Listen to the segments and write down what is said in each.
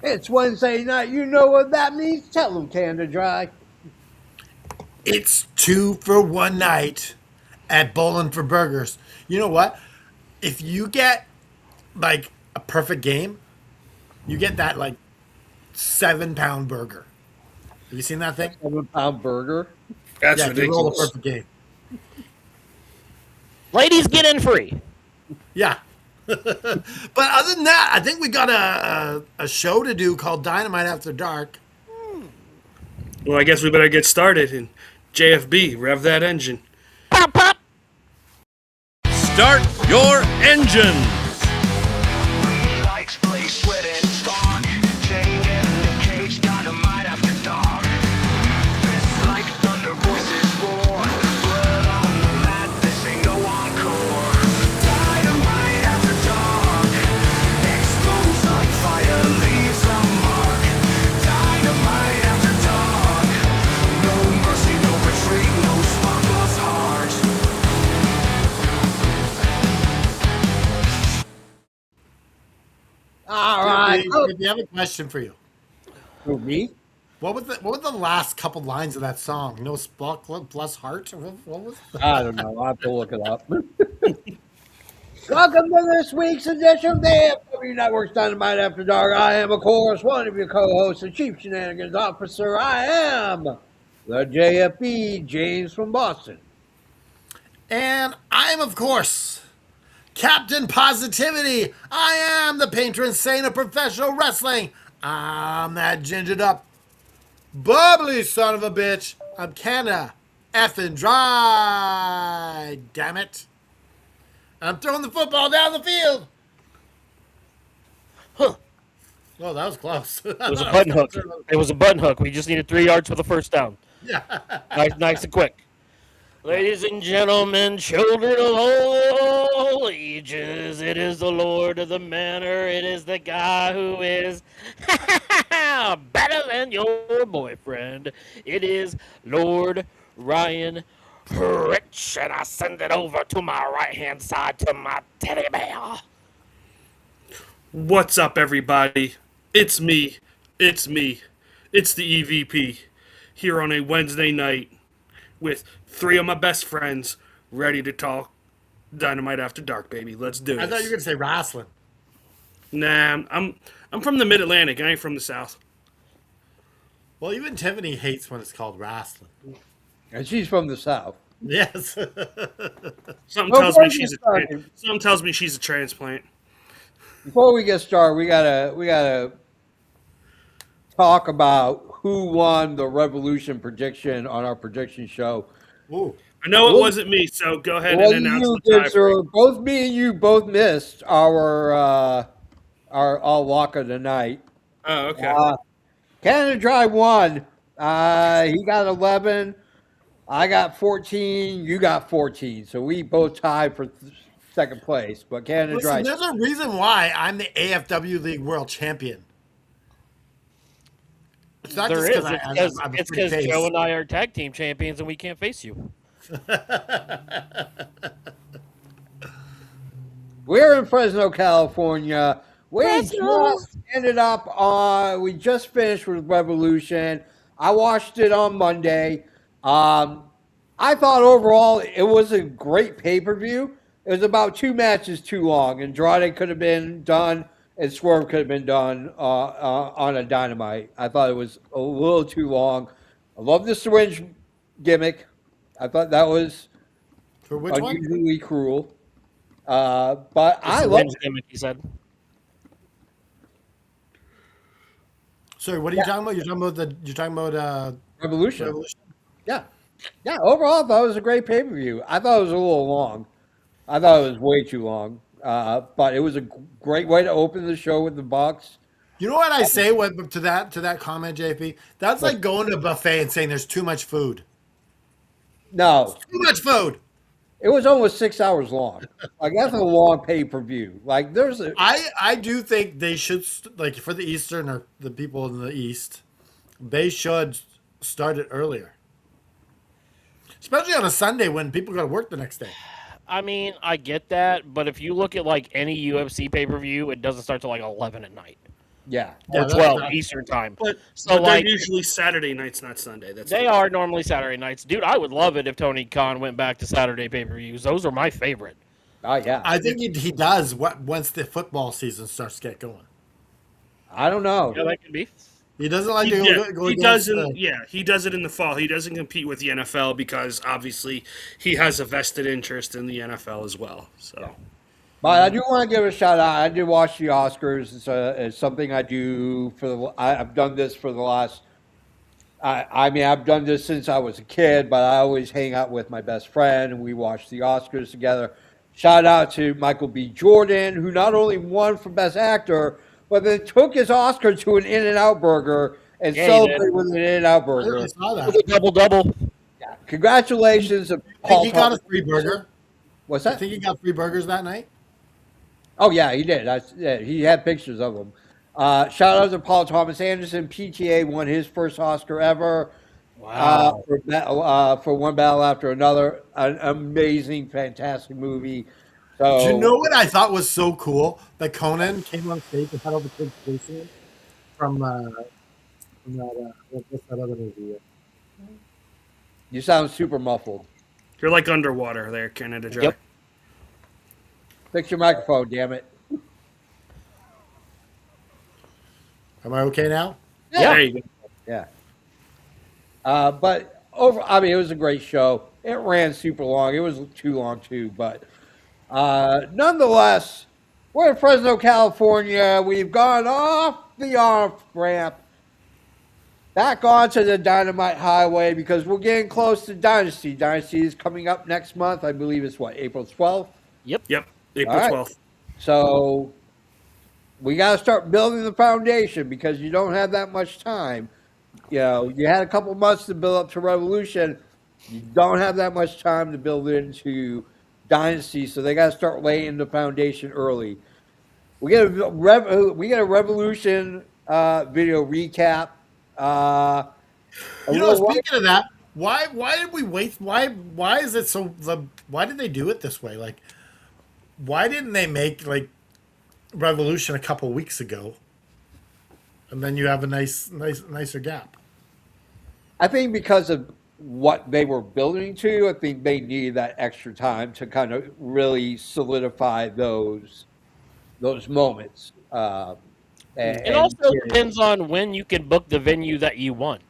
It's Wednesday night. You know what that means. Tell them, Canada Dry. It's 2 for 1 night at Bowling for Burgers. You know what? If you get like a perfect game, you get that like 7 pound burger. Have you seen that A thing? 7 pound burger. That's Yeah, if you roll a ridiculous. perfect game. Ladies, get in free. Yeah. But other than that, I think we got a show to do called Dynamite After Dark. Well, I guess we better get started. And JFB, rev that engine. Pop, pop. Start your engines. Lights play, sweat and spark. Chain in the cage, dynamite after dark. Fists like thunder, voices roar. Blood on the mat, this ain't no encore. Dynamite after dark. Explodes like fire, leaves a mark. Dynamite after dark. No mercy, no retreat, no spotless heart. All right. If you have a question for you. For me? What were the last couple lines of that song? No spark plus heart? What was I don't know. I'll have to look it up. Welcome to this week's edition of the AFW Network's Dynamite After Dark. I am, of course, one of your co-hosts, the Chief Shenanigans Officer. I am the JFB, James from Boston. And I'm, of course, Captain Positivity. I am the patron saint of professional wrestling. I'm that gingered up, bubbly son of a bitch. I'm Canada effing dry. Damn it. I'm throwing the football down the field. Huh. Oh, that was close. It was a button hook. It was a button hook. We just needed 3 yards for the first down. Yeah. Nice and quick. Ladies and gentlemen, children of all ages, it is the Lord of the Manor. It is the guy who is better than your boyfriend. It is Lord Ryan Rich, and I send it over to my right-hand side to my teddy bear. What's up, everybody? It's me. It's me. It's the EVP here on a Wednesday night with 3 of my best friends ready to talk Dynamite After Dark, baby. Let's do I thought you were this. going to say wrestling. Nah, I'm from the Mid-Atlantic. I ain't from the South. Well, even Tiffany hates when it's called wrestling. And she's from the South. Yes. Something Well, tells me before she's we a start- something tells me she's a transplant. Before we get started, we gotta talk about who won the Revolution prediction on our prediction show. Ooh. I know it Well, wasn't me, so go ahead Well, and announce you the did, tie. sir. Both me and you both missed our all walk of the night. Oh, okay. Canada Dry won. He got 11. I got 14. You got 14. So we both tied for second place. But Canada Dry. Listen, there's a reason why I'm the AFW League World Champion. It's not There just is. because I'm a It's pretty because face. Joe and I are tag team champions and we can't face you. We're in Fresno, California. We just ended up on. We just finished with Revolution. I watched it on Monday. I thought overall it was a great pay-per-view. It was about 2 matches too long. Andrade could have been done, and Swerve could have been done on a Dynamite. I thought it was a little too long. I love the syringe gimmick. I thought that was For which one? unusually cruel. But I love Syringe gimmick, he said. Sorry, what are you talking about? You're talking about Revolution. Revolution? Yeah. Yeah, overall, I thought it was a great pay-per-view. I thought it was a little long. I thought it was way too long. But it was a great way to open the show with the Bucks. You know what I say to that comment, JP? That's like going to a buffet and saying there's too much food. No, Too much food. it was almost 6 hours long. Like, that's a long pay-per-view. Like, there's a... I do think they should, like, for the Eastern or the people in the East, they should start it earlier. Especially on a Sunday when people got to work the next day. I mean, I get that, but if you look at like any UFC pay-per-view, it doesn't start till like 11 at night. Yeah. or Yeah, 12 that's- Eastern time. But, So, but like, they're usually Saturday nights, not Sunday. That's they are normally Saturday nights. Dude, I would love it if Tony Khan went back to Saturday pay-per-views. Those are my favorite. Oh yeah. I think he does once the football season starts to get going. I don't know. Yeah, that could be. He doesn't like He, to yeah, go he against doesn't. Yeah, he does it in the fall. He doesn't compete with the NFL because obviously he has a vested interest in the NFL as well. So But I do want to give a shout out. I did watch the Oscars. It's something I do for the. I've done this for the last. I mean, I've done this since I was a kid, but I always hang out with my best friend and we watch the Oscars together. Shout out to Michael B. Jordan, who not only won for Best Actor, but then took his Oscar to an In-N-Out burger and Yeah, he celebrated with an In-N-Out I burger. really saw that. With a double-double. Congratulations, I think Paul he got a Thomas. free burger. What's I that? think he got 3 burgers that night. Oh yeah, he did. Yeah, he had pictures of them. Shout out to Paul Thomas Anderson. PTA won his first Oscar ever. Wow. For One Battle After Another, an amazing, fantastic movie. So Do you know what I thought was so cool? That Conan came on stage and had all the kids racing from that what's that other movie? You sound super muffled. you're like underwater there, Canada Dry. Yep. Fix your microphone, damn it. Am I okay now? Yeah. There you go. Yeah. But it was a great show. It ran super long. It was too long too, but nonetheless, we're in Fresno, California. We've gone off the off ramp, back onto the Dynamite Highway because we're getting close to Dynasty. Dynasty is coming up next month. I believe it's April 12th. Yep, April All right. 12th. So we got to start building the foundation because you don't have that much time. You know, you had a couple months to build up to Revolution. You don't have that much time to build into Dynasty, so they got to start laying the foundation early. We get a Revolution video recap. Speaking of that, why did we wait? Why is it so? Why did they do it this way? Like, why didn't they make like Revolution a couple weeks ago, and then you have a nicer gap? I think because of what they were building to, I think they needed that extra time to kind of really solidify those moments. It also depends on when you can book the venue that you want.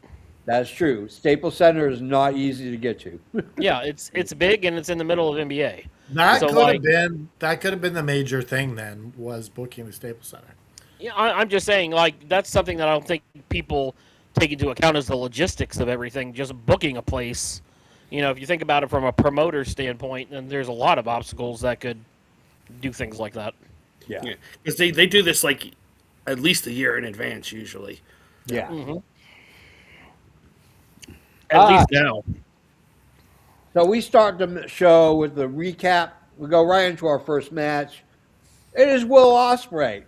That's true. Staples Center is not easy to get to. Yeah, it's big and it's in the middle of NBA. That So, could have been the major thing then, was booking the Staples Center. Yeah, I'm just saying, like, that's something that I don't think people take into account as the logistics of everything. Just booking a place, you know, if you think about it from a promoter standpoint, then there's a lot of obstacles that could do things like that. Yeah. Because they do this like at least a year in advance usually. Yeah. Mm-hmm. At least now. So we start the show with the recap. We go right into our first match. It is Will Ospreay.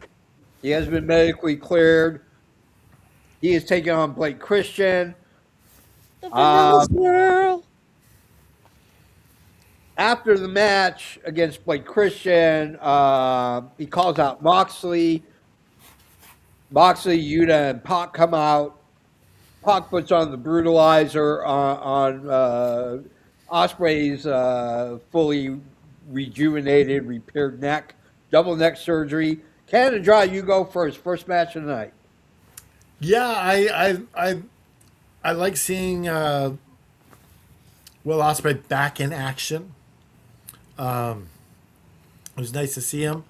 He has been medically cleared. He is taking on Blake Christian. After the match against Blake Christian, he calls out Moxley. Moxley, Yuta, and Pac come out. Pac puts on the brutalizer on Ospreay's fully rejuvenated, repaired neck, double neck surgery. Canada Dry, you go first. First match of the night. Yeah, I like seeing Will Ospreay back in action. It was nice to see him.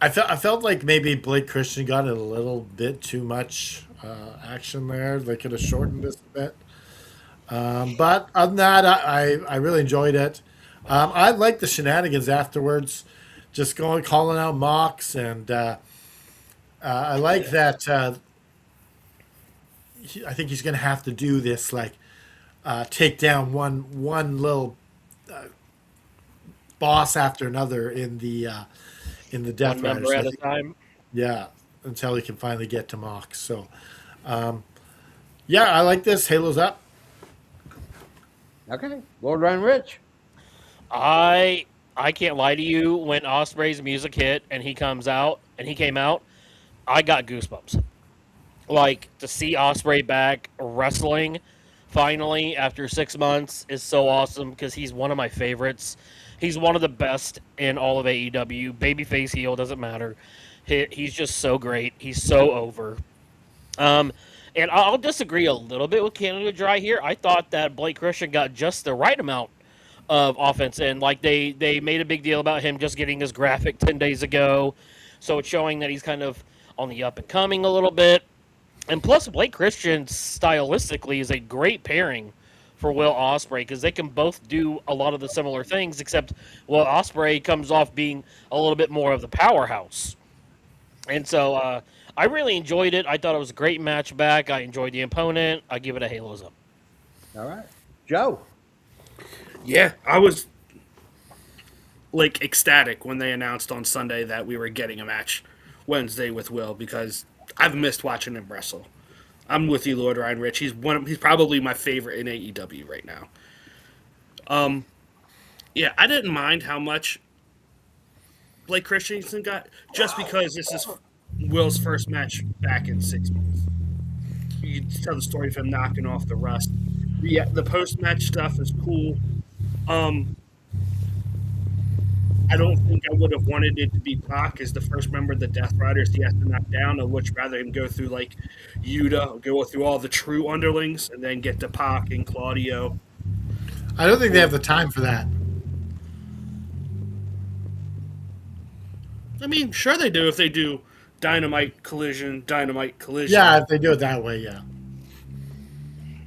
I felt like maybe Blake Christian got a little bit too much action there. They could have shortened this a bit. But other than that, I really enjoyed it. I like the shenanigans afterwards, just calling out Mox, and I like that. I think he's going to have to do this, like take down one little boss after another in the Death One member Riders. at a time. Yeah, until he can finally get to Mox. So, yeah, I like this. Halo's up. Okay. Lord Ryan Rich. I I can't lie to you. When Osprey's music hit and he came out, I got goosebumps. Like to see Osprey back wrestling finally after 6 months is so awesome because he's one of my favorites. He's one of the best in all of AEW. Babyface, heel, doesn't matter. He's just so great. He's so over. Um, and I'll disagree a little bit with Canada Dry here. I thought that Blake Christian got just the right amount of offense in. Like they made a big deal about him just getting his graphic 10 days ago, so it's showing that he's kind of on the up and coming a little bit. And plus, Blake Christian stylistically is a great pairing for Will Ospreay because they can both do a lot of the similar things, except Will Ospreay comes off being a little bit more of the powerhouse. And so I really enjoyed it. I thought it was a great match back. I enjoyed the opponent. I give it a Halos up. All right. Joe. Yeah, I was like ecstatic when they announced on Sunday that we were getting a match Wednesday with Will because I've missed watching him wrestle. I'm with you, Lord Ryan Rich. He's probably my favorite in AEW right now. Yeah, I didn't mind how much Blake Christensen got just because this is Will's first match back in 6 months. You can tell the story of him knocking off the rust. The post match stuff is cool. I don't think I would have wanted it to be Pac as the first member of the Death Riders he has to knock down. I would rather him go through like Yuta, go through all the true underlings, and then get to Pac and Claudio. I don't think they have the time for that. I mean, sure they do if they do Dynamite Collision. Yeah, if they do it that way, yeah.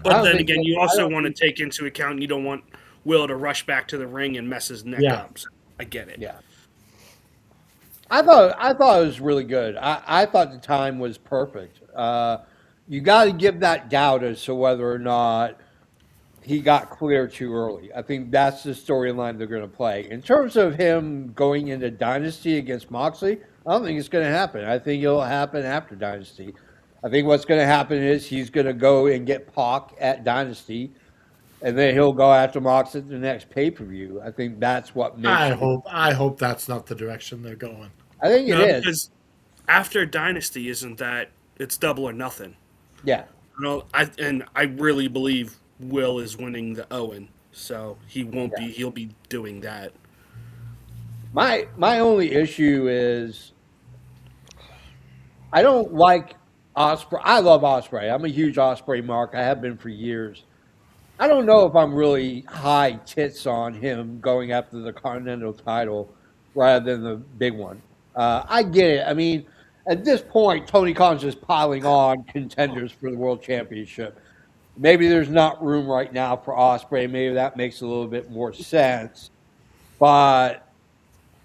But then again, you also want to take into account you don't want Will to rush back to the ring and mess his neck up. So I get it. Yeah. I thought it was really good. I thought the time was perfect. You got to give that doubt as to whether or not he got clear too early. I think that's the storyline they're going to play. In terms of him going into Dynasty against Moxley, I don't think it's going to happen. I think it'll happen after Dynasty. I think what's going to happen is he's going to go and get Pac at Dynasty, and then he'll go after Mox at the next pay-per-view. I think that's what makes I hope that's not the direction they're going. I think it is. Because after Dynasty, isn't that it's double or nothing? Yeah. I really believe Will is winning the Owen, so he won't be. He'll be doing that. My only issue is I don't like Ospreay. I love Ospreay. I'm a huge Ospreay mark. I have been for years. I don't know if I'm really high tits on him going after the Continental title rather than the big one. I get it. I mean, at this point, Tony Khan's just piling on contenders for the World Championship. Maybe there's not room right now for Ospreay. Maybe that makes a little bit more sense. But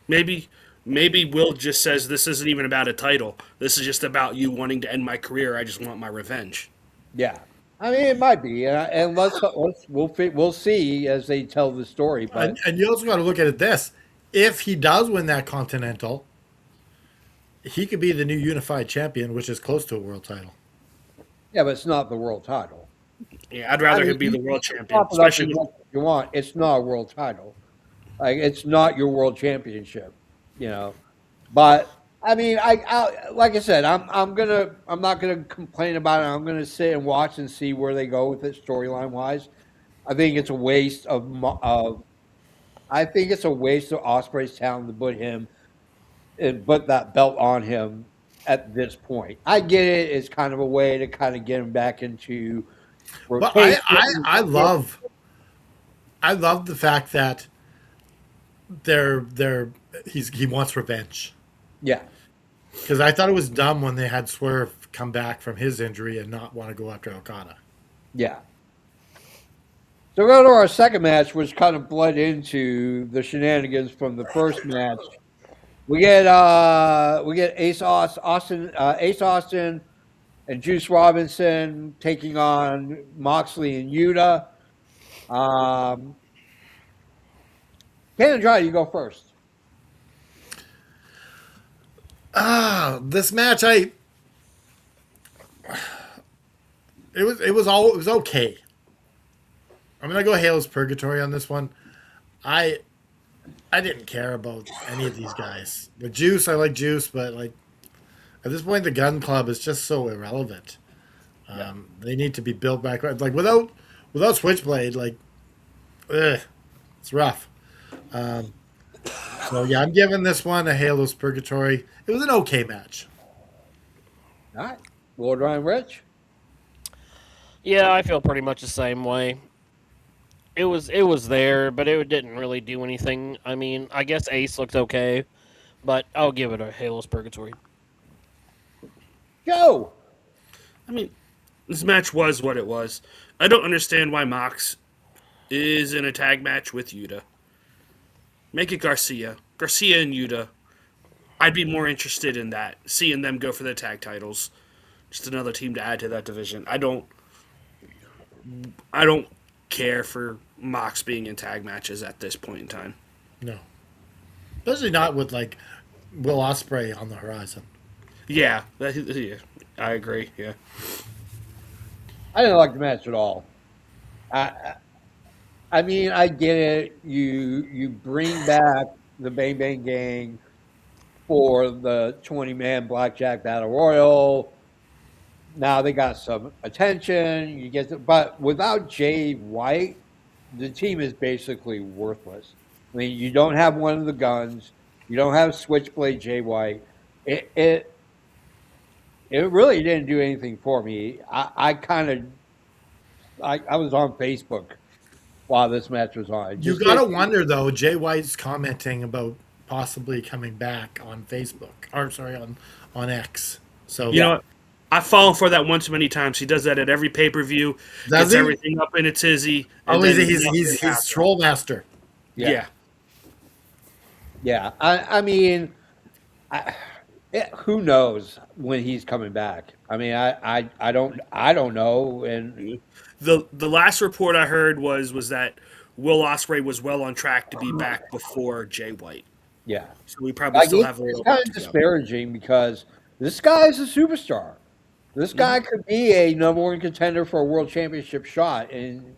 Maybe Will just says this isn't even about a title. This is just about you wanting to end my career. I just want my revenge. yeah, I mean it might be, and we'll see as they tell the story. But And you also got to look at it this: if he does win that Continental, he could be the new unified champion, which is close to a world title. yeah, but it's not the world title. Yeah, I'd rather him be the world champion, Top it up especially as with much as you want. It's not a world title. Like it's not your world championship, you know. But I mean, I like I said, I'm not gonna complain about it. I'm gonna sit and watch and see where they go with it storyline wise. I think it's a waste of Ospreay's talent to put him and put that belt on him at this point. I get it. It's kind of a way to kind of get him back into But rotation. I love the fact that he wants revenge. Yeah. Because I thought it was dumb when they had Swerve come back from his injury and not want to go after Okada. Yeah. So we go to our second match, which kind of bled into the shenanigans from the first match. We get Ace Austin, and Juice Robinson taking on Moxley and Yuta. Ken and Dry, you go first. This match, it was okay. I'm gonna go Halo's Purgatory on this one. I I didn't care about any of these guys. The Juice, I like Juice, but like at this point, the Gun Club is just so irrelevant. They need to be built back. Like without Switchblade, like, it's rough. So yeah, I'm giving this one a Halo's Purgatory. It was an okay match. All right. Lord Ryan Rich. Yeah, I feel pretty much the same way. It was there, but it didn't really do anything. I mean, I guess Ace looked okay, but I'll give it a Halo's Purgatory. Joe. I mean, this match was what it was. I don't understand why Mox is in a tag match with Yuta. Make it Garcia. Garcia and Yuta. I'd be more interested in that, seeing them go for the tag titles. Just another team to add to that division. I don't care for Mox being in tag matches at this point in time. No, especially not with like Will Ospreay on the horizon. Yeah, I agree. Yeah, I didn't like the match at all. I mean, I get it. You bring back the Bang Bang Gang for the 20-man Blackjack Battle Royal. Now they got some attention. But without Jay White, the team is basically worthless. I mean, you don't have one of the guns. You don't have Switchblade Jay White. It really didn't do anything for me. I was on Facebook while this match was on. You gotta wonder though. Jay White's commenting about possibly coming back on Facebook. Or sorry, on X. So you know what? I've fallen for that one too many times. He does that at every pay-per-view. Gets everything up in a tizzy. Oh, he's troll master. Yeah. Yeah. I mean, who knows when he's coming back? I mean, I don't know. And The last report I heard was that Will Ospreay was well on track to be back before Jay White. yeah, So we probably still have a it's little. kind of disparaging because this guy is a superstar. This guy could be a number one contender for a world championship shot, and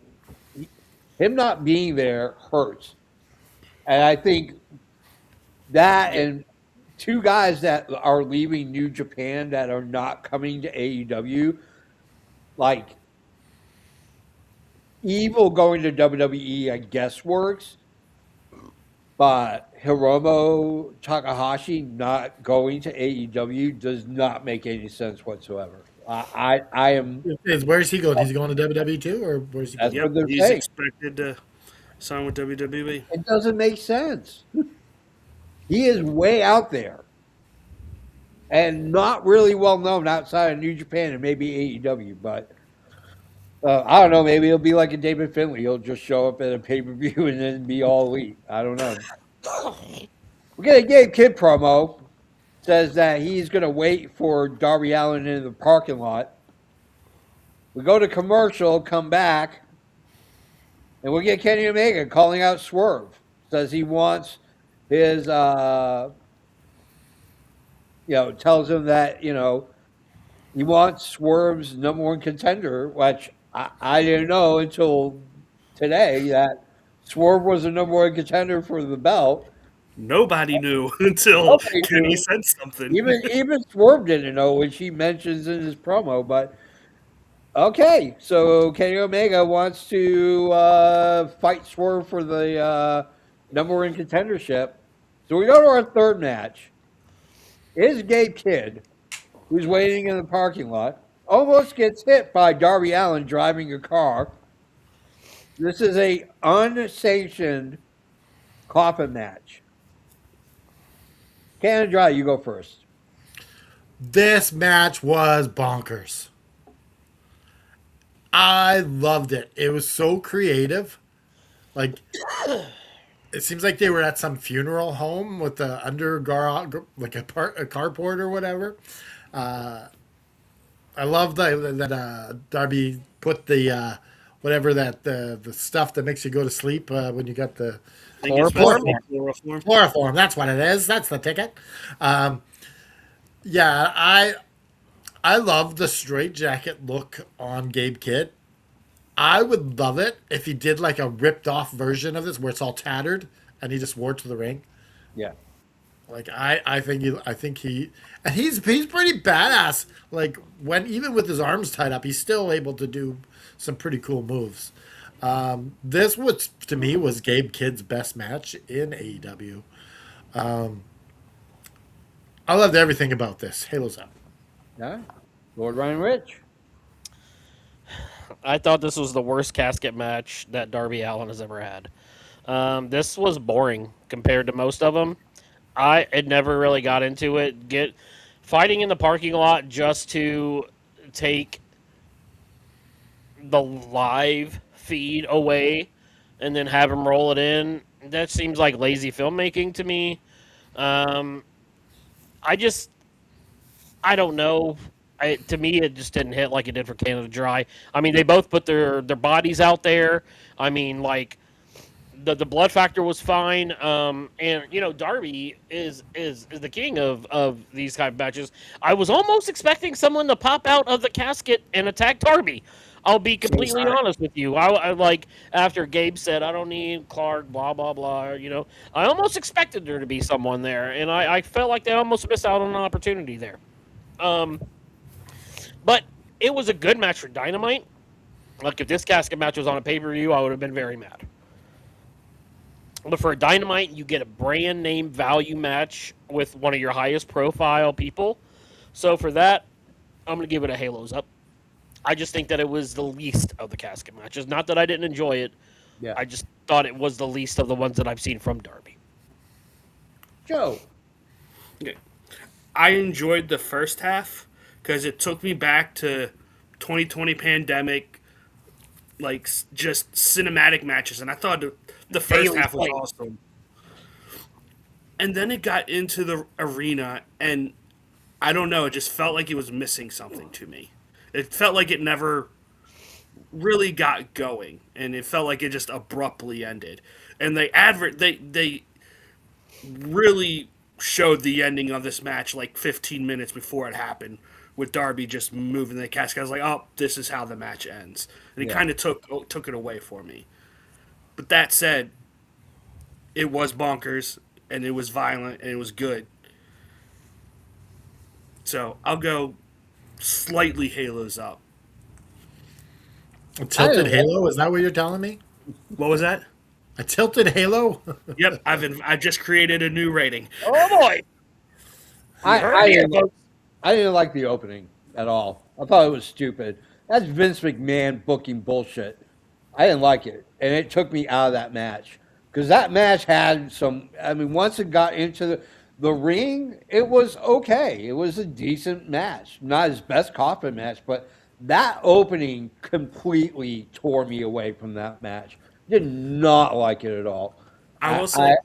him not being there hurts. And I think that and two guys that are leaving New Japan that are not coming to AEW, like Evil going to WWE, I guess works, but Hiromu Takahashi not going to AEW does not make any sense whatsoever. I am. Where's he going? He's going to WWE too, or where's he going? That's what they're He's saying. expected to sign with WWE. It doesn't make sense. He is way out there and not really well known outside of New Japan and maybe AEW. But I don't know. Maybe he'll be like a David Finlay. He'll just show up at a pay-per-view and then be all elite. I don't know. We get a Gabe Kidd promo. Says that he's going to wait for Darby Allin in the parking lot. We go to commercial, come back, and we get Kenny Omega calling out Swerve. Says he wants his, tells him that, he wants Swerve's number one contender, which I didn't know until today that Swerve was the number one contender for the belt. Nobody knew until Kenny said something. Even Swerve didn't know, which he mentions in his promo. But okay, so Kenny Omega wants to fight Swerve for the number one contendership. So we go to our third match. Is Gabe Kidd, who's waiting in the parking lot, almost gets hit by Darby Allin driving a car. This is a unsanctioned coffin match. Canada Dry, you go first. This match was bonkers. I loved it. It was so creative. Like, it seems like they were at some funeral home with the like a carport or whatever. I love that Darby put the whatever the stuff that makes you go to sleep when you got the chloroform. That's what it is. That's the ticket. Yeah, I love the straight jacket look on Gabe Kidd. I would love it if he did like a ripped off version of this where it's all tattered and he just wore it to the ring. Yeah. Like I think he, and he's pretty badass. Like when even with his arms tied up, he's still able to do some pretty cool moves. This was to me was Gabe Kidd's best match in AEW. I loved everything about this. Halo's up. Yeah. Lord Ryan Rich. I thought this was the worst casket match that Darby Allin has ever had. This was boring compared to most of them. I had never really got into it. Fighting in the parking lot just to take the live feed away and then have him roll it in. That seems like lazy filmmaking to me. I don't know. To me, it just didn't hit like it did for Canada Dry. I mean, they both put their bodies out there. I mean, like the blood factor was fine. And you know, Darby is the king of these kind of matches. I was almost expecting someone to pop out of the casket and attack Darby. I'll be completely honest with you. I like after Gabe said, "I don't need Clark," blah blah blah. You know, I almost expected there to be someone there, and I felt like they almost missed out on an opportunity there. But it was a good match for Dynamite. Like if this casket match was on a pay-per-view, I would have been very mad. But for a Dynamite, you get a brand name value match with one of your highest profile people. So for that, I'm going to give it a Halos up. I just think that it was the least of the casket matches. Not that I didn't enjoy it. Yeah. I just thought it was the least of the ones that I've seen from Darby. Joe. Okay. I enjoyed the first half because it took me back to 2020 pandemic, like just cinematic matches, and I thought the first half was awesome. And then it got into the arena, and I don't know, it just felt like it was missing something to me. It felt like it never really got going, and it felt like it just abruptly ended. And they really showed the ending of this match like 15 minutes before it happened, with Darby just moving the casket. I was like, oh, this is how the match ends. And it kind of took it away for me. But that said, it was bonkers, and it was violent, and it was good. So I'll go slightly Halos up. A tilted Halo? Is that what you're telling me? What was that? A tilted Halo? Yep, I just created a new rating. Oh boy! I didn't like the opening at all. I thought it was stupid. That's Vince McMahon booking bullshit. I didn't like it, and it took me out of that match because that match had some. I mean, once it got into the ring, it was okay. It was a decent match, not his best coffin match, but that opening completely tore me away from that match. Did not like it at all. I will say,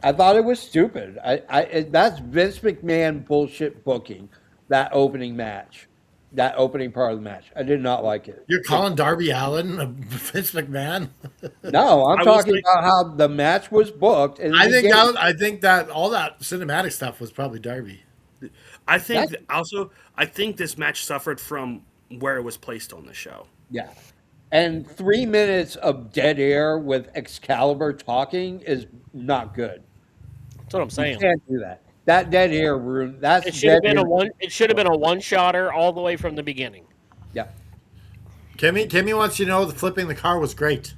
I thought it was stupid. That's Vince McMahon bullshit booking. That opening match, that opening part of the match, I did not like it. You're calling Darby Allin a Vince McMahon? No, I'm talking about how the match was booked. And I think that all that cinematic stuff was probably Darby. I think this match suffered from where it was placed on the show. Yeah. And 3 minutes of dead air with Excalibur talking is not good. That's what I'm saying. You can't do that. That dead air room. It should have been a one-shotter all the way from the beginning. Yeah. Kimmy wants you to know the flipping the car was great.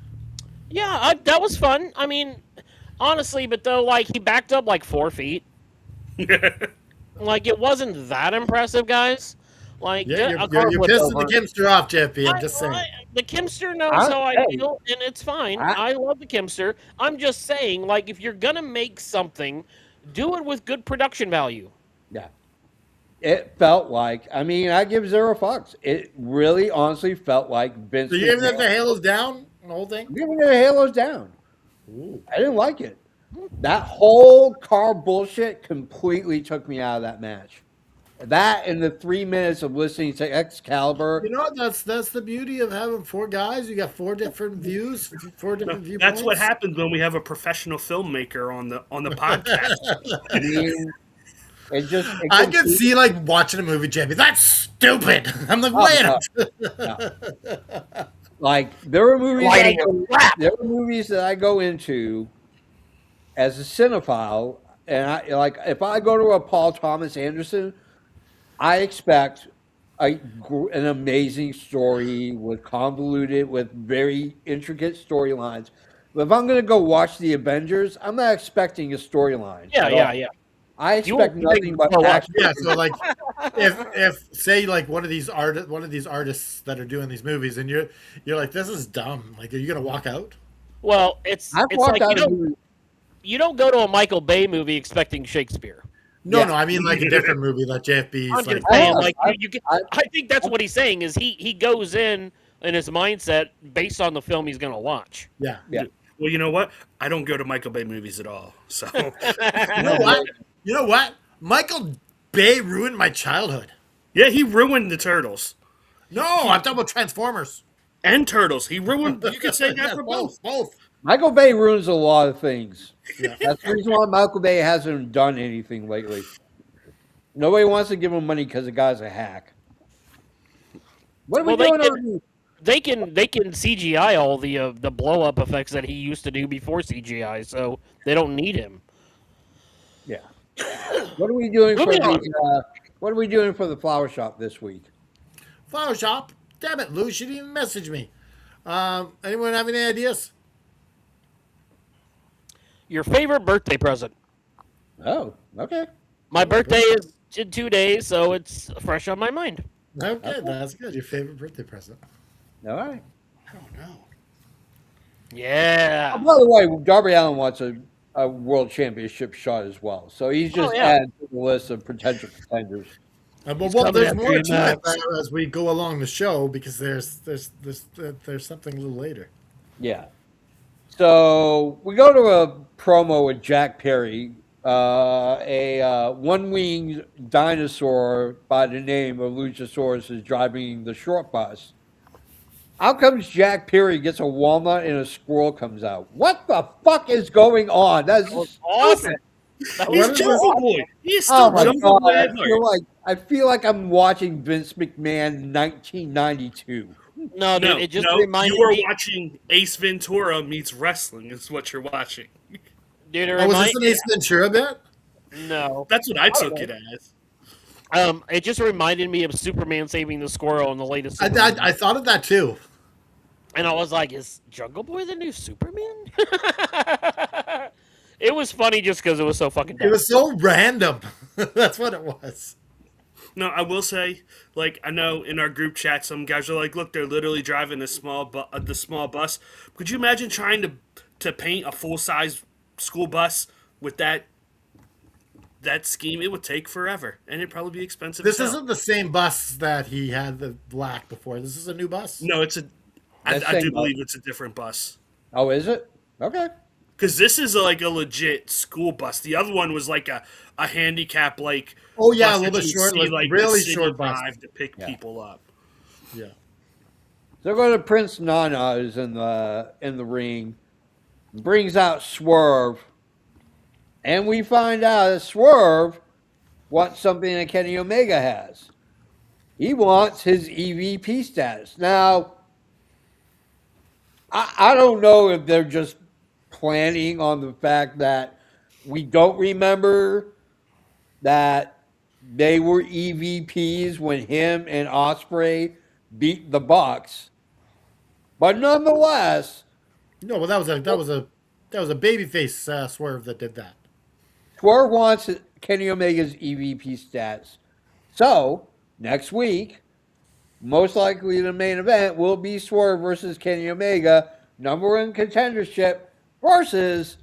Yeah, that was fun. I mean, honestly, but though, like he backed up like 4 feet. Like it wasn't that impressive, guys. Like you're pissing the Kimster off, JP. I'm just saying. The Kimster knows how I feel, and it's fine. I love the Kimster. I'm just saying, like, if you're gonna make something, do it with good production value. Yeah. It felt like, I mean, I give 0 fucks. It really, honestly felt like Vince. So you're giving it the Halos down, the whole thing? I'm giving it a Halos down. Ooh. I didn't like it. That whole car bullshit completely took me out of that match. That and the 3 minutes of listening to Excalibur. You know what? That's the beauty of having 4 guys. You got 4 different views, 4 different viewpoints. That's what happens when we have a professional filmmaker on the podcast. I mean, I could see like watching a movie, JP. That's stupid. I'm like, wait. No. Like there were movies. There were movies that I go into, as a cinephile, and if I go to a Paul Thomas Anderson, I expect an amazing story with very intricate storylines. But if I'm going to go watch the Avengers, I'm not expecting a storyline Yeah, at yeah, all. yeah. I You won't expect see nothing things but blow up. action. Yeah, so like if say like one of these artists that are doing these movies, and you're like, this is dumb. Like, are you gonna walk out? Well, it's I've it's walked like out of movies. you don't go to a Michael Bay movie expecting Shakespeare. No, Yeah. no, I mean like a different movie that JFB's I'm like. just saying, have. like you get, I- I think that's what he's saying is he goes in his mindset based on the film he's going to watch. Yeah. Yeah. Well, you know what? I don't go to Michael Bay movies at all. So You know what? You know what? Michael Bay ruined my childhood. yeah, he ruined the Turtles No, I'm talking about Transformers. and Turtles. He ruined. You could say that Yeah, for both. both. Michael Bay ruins a lot of things. Yeah. That's the reason why Michael Bay hasn't done anything lately. Nobody wants to give him money because the guy's a hack. What are we Well, doing on they can CGI all the blow up effects that he used to do before CGI, so they don't need him. Yeah. What are we doing for Moving on. what are we doing for the flower shop this week? Flower shop. Damn it, Lou, she didn't even message me. Anyone have any ideas? Your favorite birthday present? Oh, okay. My birthday is in 2 days, so it's fresh on my mind. Okay, that's good. Your favorite birthday present. All right. Oh no. Yeah. By the way, Darby Allin wants a world championship shot as well. So he's just yeah. added to the list of potential contenders. Well, coming there's after more you, to Max. it as we go along the show because there's something a little later. Yeah. So we go to a promo with Jack Perry, a one-winged dinosaur by the name of Luchasaurus is driving the short bus. Out comes Jack Perry, gets a walnut, and a squirrel comes out. What the fuck is going on? That's Awesome. That He's What is Jungle this? Boy. He's Oh still my Jungle god! Boy at heart. I feel like I'm watching Vince McMahon 1992. No, dude, No, it just no, reminded you are me. watching Ace Ventura meets wrestling. Is what you're watching. Dude, it Oh, was this remind, an Ace Ventura bit? no. That's what I took it as. It just reminded me of Superman saving the squirrel in the latest. I Superman. I thought of that too. And I was like, is Jungle Boy the new Superman? It was funny just because it was so fucking It dumb. was so random. That's what it was. No, I will say, like, I know in our group chat, some guys are like, "Look, they're literally driving the small bus." Could you imagine trying to paint a full size school bus with that scheme? It would take forever, and it'd probably be expensive. This as hell. isn't the same bus that he had the black before. This is a new bus. No, it's a. That I same do bus. believe it's a different bus. Oh, is it? Okay. Because this is like a legit school bus. The other one was like a handicap like. Oh yeah, a bus little that bit you short, see, like the really city short bus. drive to pick Yeah. people up. Yeah. So go to Prince Nana who's in the ring, brings out Swerve, and we find out that Swerve wants something that Kenny Omega has. He wants his EVP status. Now, I don't know if they're just planning on the fact that we don't remember that they were EVPs when him and Osprey beat the Bucks. But nonetheless, No, well that was a babyface Swerve that did that. Swerve wants Kenny Omega's EVP stats. So, next week, most likely the main event will be Swerve versus Kenny Omega, number one contendership versus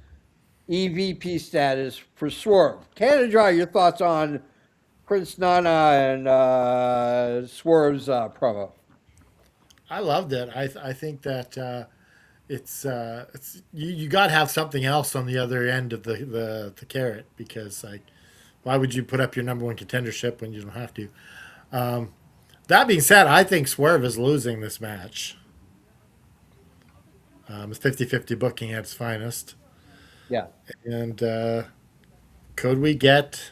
EVP status for Swerve. Canada Dry, your thoughts on Prince Nana and Swerve's promo? I loved it. I think that it's you got to have something else on the other end of the carrot because like why would you put up your number one contendership when you don't have to? That being said, I think Swerve is losing this match. It's 50-50 booking at its finest. Yeah. And could we get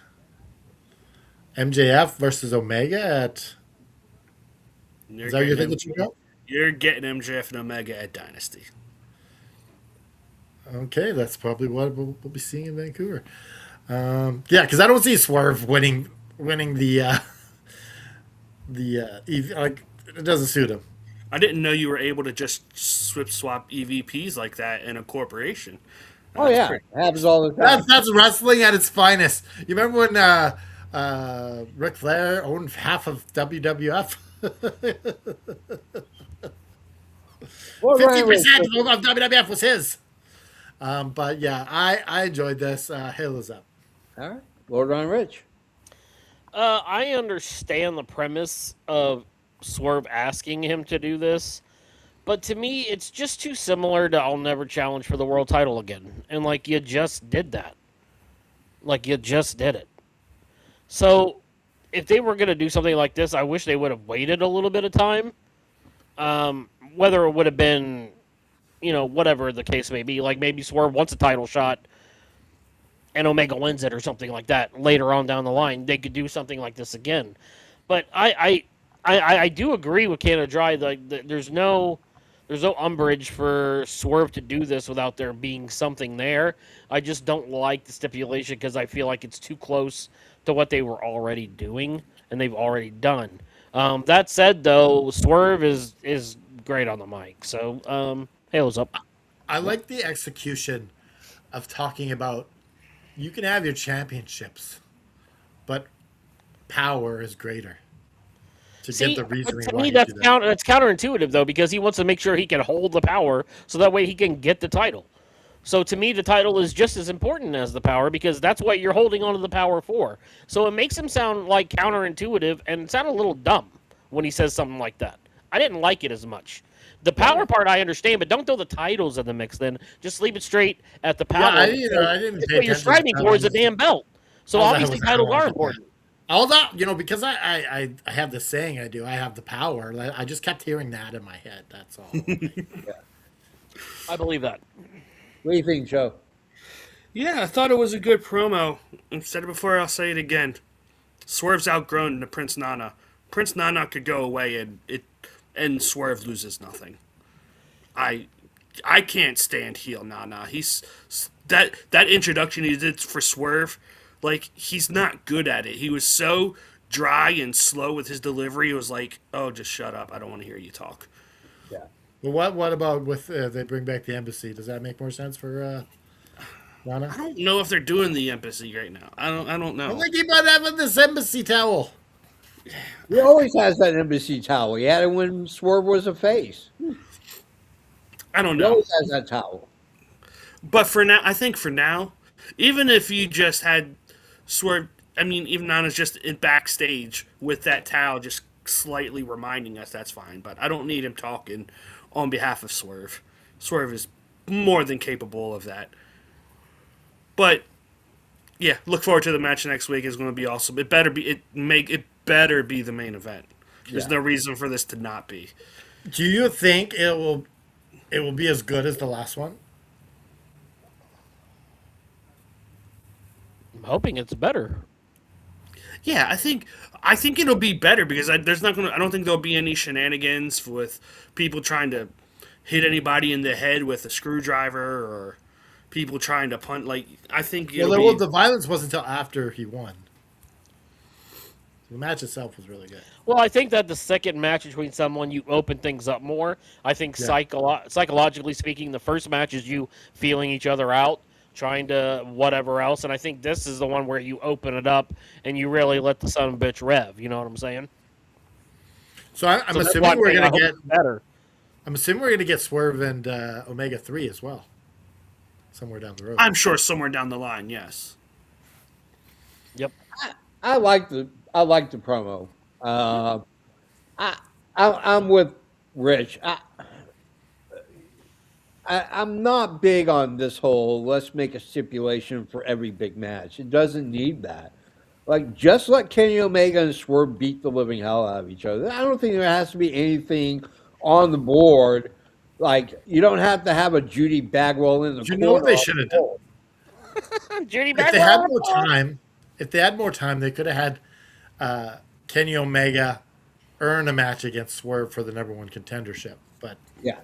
MJF versus Omega at? Is that your thing that you got? You're getting MJF and Omega at Dynasty. Okay, that's probably what we'll be seeing in Vancouver. Yeah, because I don't see Swerve winning like it doesn't suit him. I didn't know you were able to just swap EVPs like that in a corporation. Oh That's yeah, pretty. it happens all the time. That's wrestling at its finest. You remember when Ric Flair owned half of WWF? Well, 50% of WWF was his. But yeah, I enjoyed this. Halo's up. all right, Lord Ron Rich. I understand the premise of Swerve asking him to do this, but to me, it's just too similar to I'll never challenge for the world title again. And, like, you just did that. Like, you just did it. So, if they were going to do something like this, I wish they would have waited a little bit of time. Whether it would have been, whatever the case may be. Like, maybe Swerve wants a title shot and Omega wins it or something like that later on down the line. They could do something like this again. But I do agree with Canada Dry. There's no umbrage for Swerve to do this without there being something there. I just don't like the stipulation because I feel like it's too close to what they were already doing and they've already done. That said, though, Swerve is great on the mic. So, Halo's up. I like the execution of talking about you can have your championships, but power is greater. To give the reasoning to why me, you that's do that. that's counterintuitive though, because he wants to make sure he can hold the power, so that way he can get the title. So to me, the title is just as important as the power because that's what you're holding onto the power for. So it makes him sound like counterintuitive and sound a little dumb when he says something like that. I didn't like it as much. The power part I understand, but don't throw the titles in the mix. Then just leave it straight at the power. Yeah, I didn't It's pay what you're attention to striving the for is a titles. damn belt. So I was- obviously I was- titles I are was- important. All that, because I have this saying I do. I have the power. Like, I just kept hearing that in my head. That's all. I believe that. What do you think, Joe? Yeah, I thought it was a good promo. I've said it before, I'll say it again. Swerve's outgrown to Prince Nana. Prince Nana could go away and Swerve loses nothing. I can't stand heel Nana. He's that introduction he did for Swerve, like he's not good at it. He was so dry and slow with his delivery. It was like, oh, just shut up. I don't want to hear you talk. Yeah. Well, what about with they bring back the embassy? Does that make more sense for Rana? I don't know if they're doing the embassy right now. I don't know. I think he might have this embassy towel. He always has that embassy towel. He had it when Swerve was a face. I don't He know. always has that towel. But for now, I think for now, even if you just had Swerve, I mean, even Nana's just in backstage with that towel, just slightly reminding us, that's fine. But I don't need him talking on behalf of Swerve. Swerve is more than capable of that. But yeah, look forward to the match next week. It's going to be awesome. It better be the main event. There's no reason for this to not be. Do you think it will be as good as the last one? I'm hoping it's better. Yeah, I think it'll be better because I don't think there'll be any shenanigans with people trying to hit anybody in the head with a screwdriver or people trying to punt. Like I think The violence wasn't until after he won. The match itself was really good. Well, I think that the second match between someone, you open things up more. I think psychologically speaking, the first match is you feeling each other out, trying to whatever else. And I think this is the one where you open it up and you really let the son of a bitch rev. You know what I'm saying? So I'm So that's assuming why we're I gonna hope get. it's better. I'm assuming we're gonna get Swerve and Omega 3 as well, somewhere down the road. I'm sure somewhere down the line, yes. Yep. I like the promo. I'm with Rich. I'm not big on this whole let's make a stipulation for every big match. It doesn't need that. Like, just let Kenny Omega and Swerve beat the living hell out of each other. I don't think there has to be anything on the board. Like, you don't have to have a Judy Bagwell in the corner. You know what they should have done? Judy If they had more time, they could have had Kenny Omega earn a match against Swerve for the number one contendership. But Yeah.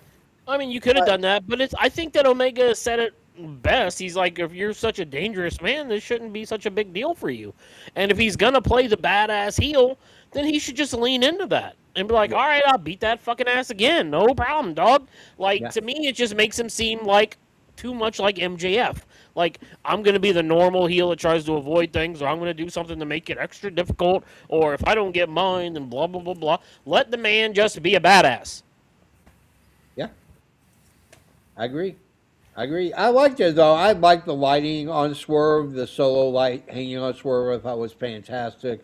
I mean, you could have done that, but I think that Omega said it best, he's like, if you're such a dangerous man, this shouldn't be such a big deal for you. And if he's gonna play the badass heel, then he should just lean into that and be like, all right, I'll beat that fucking ass again, no problem, dog. Like, Yeah. to me, it just makes him seem like too much like MJF. Like, I'm gonna be the normal heel that tries to avoid things, or I'm gonna do something to make it extra difficult, or if I don't get mine, then blah blah blah blah. Let the man just be a badass. Yeah. I agree. I liked it though. I liked the lighting on Swerve, the solo light hanging on Swerve. I thought was fantastic.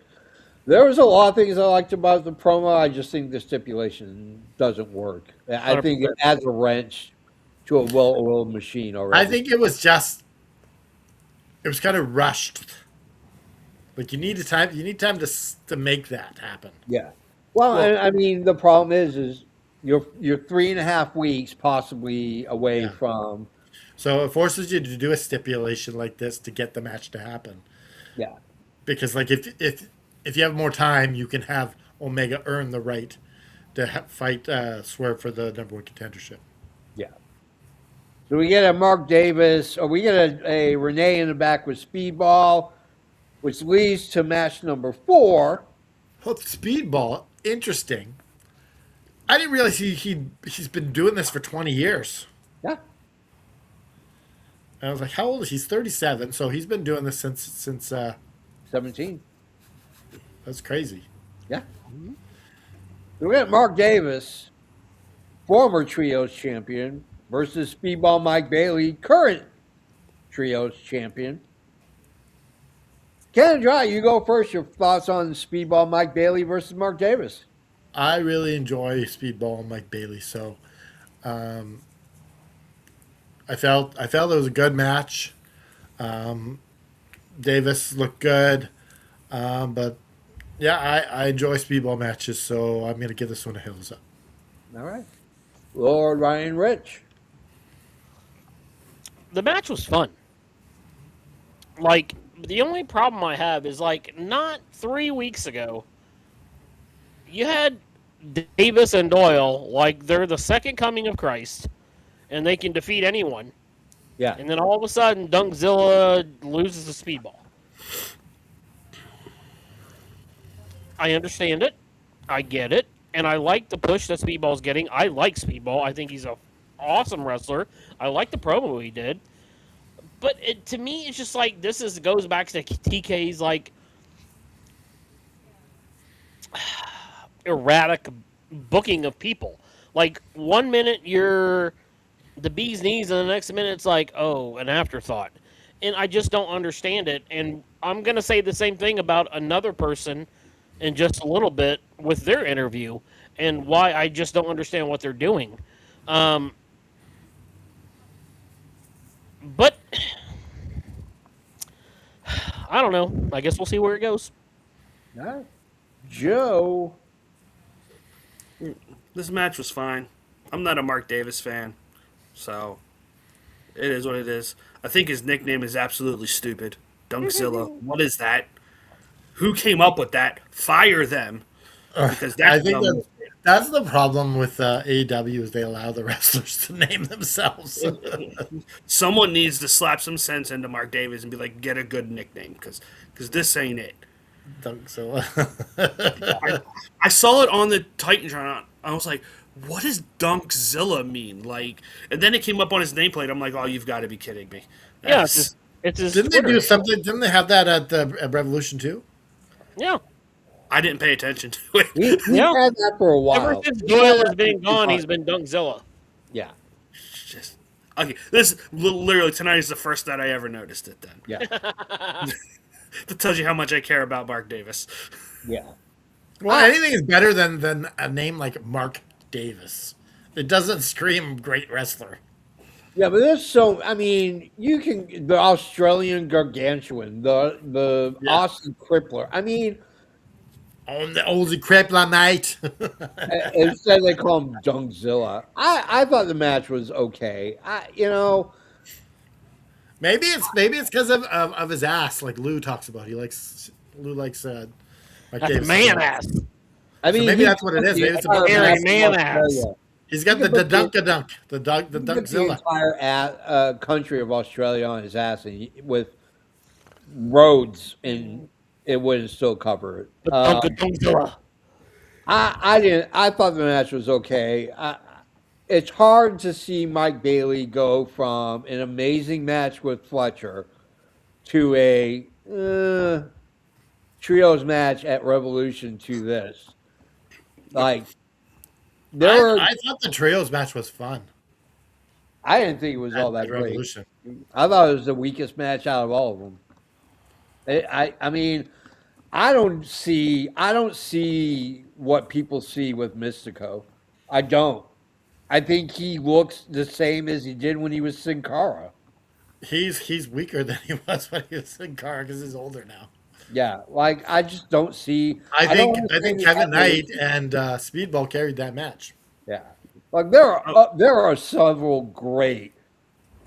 There was a lot of things I liked about the promo. I just think the stipulation doesn't work. I think it 100%. adds a wrench to a well-oiled machine already. I think it was kind of rushed. Like you need time to make that happen. Yeah. Well, I mean, the problem is you're 3.5 weeks possibly away Yeah. from. So it forces you to do a stipulation like this to get the match to happen. Yeah. Because like if you have more time, you can have Omega earn the right to fight Swerve for the number one contendership. Yeah. So we get a Mark Davis, or we get a Renee in the back with Speedball, which leads to match number 4. Oh, Speedball, interesting. I didn't realize he's been doing this for 20 years. Yeah. And I was like, how old is he? He's 37, so he's been doing this since 17. that's crazy. Yeah. So we got Mark Davis, former Trios champion, versus Speedball Mike Bailey, current Trios champion. Ken and Dry, you go first. Your thoughts on Speedball Mike Bailey versus Mark Davis? I really enjoy Speedball and Mike Bailey, so I felt it was a good match. Davis looked good, but yeah, I enjoy Speedball matches, so I'm going to give this one a hills up. All right. Lord Ryan Rich. The match was fun. Like, the only problem I have is, like, not 3 weeks ago, you had Davis and Doyle, like, they're the second coming of Christ, and they can defeat anyone. Yeah. And then all of a sudden, Dunkzilla loses the Speedball. I understand it. I get it. And I like the push that Speedball's getting. I like Speedball. I think he's an awesome wrestler. I like the promo he did. But to me, it's just like goes back to TK's like erratic booking of people. Like 1 minute you're the bee's knees, and the next minute it's like, oh, an afterthought. And I just don't understand it. And I'm gonna say the same thing about another person in just a little bit with their interview, and why I just don't understand what they're doing. But I don't know. I guess we'll see where it goes. All right. Joe. This match was fine. I'm not a Mark Davis fan, so it is what it is. I think his nickname is absolutely stupid. Dunkzilla. What is that? Who came up with that? Fire them. Because I that's think that's the problem with AEW is they allow the wrestlers to name themselves. someone needs to slap some sense into Mark Davis and be like, get a good nickname, because this ain't it. So, I saw it on the Titantron. I was like, what does Dunkzilla mean? Like, and then it came up on his nameplate. I'm like, oh, you've got to be kidding me. Yeah, it's his didn't they Twitter. do something? Didn't they have that at Revolution 2? Yeah. I didn't pay attention to it. We've Yeah. had that for a while. Ever since Doyle has been gone, he's been Dunkzilla. Yeah. Just okay. This literally tonight is the first night I ever noticed it. Then Yeah. that tells you how much I care about Mark Davis. Yeah. Well, anything is better than a name like Mark Davis. It doesn't scream great wrestler. Yeah, but there's I mean, you can the Australian Gargantuan, the Austin Crippler. I mean, On the old Crippler, mate. instead they call him Dunkzilla. I thought the match was okay. Maybe it's because of his ass, like Lou talks about. Lou likes Mark That's a Davis. man ass. I mean, maybe that's what it is. Maybe it's about Hairy Australia. man ass. He's got the dunk, the The dunkzilla. entire country of Australia on his ass with roads, and it wouldn't still cover it. The Dunkadungzilla. I didn't. I thought the match was okay. It's hard to see Mike Bailey go from an amazing match with Fletcher to a trios match at Revolution to this. Like I thought the trios match was fun I didn't think it was all that at great. Revolution. I thought it was the weakest match out of all of them. I mean, I don't see what people see with Mystico. I don't. I think he looks the same as he did when he was Sin Cara. He's weaker than he was when he was in car because he's older now. Yeah, like I just don't see. I don't think understand the Kevin Knight evolution. and Speedball carried that match. Yeah, like there are several great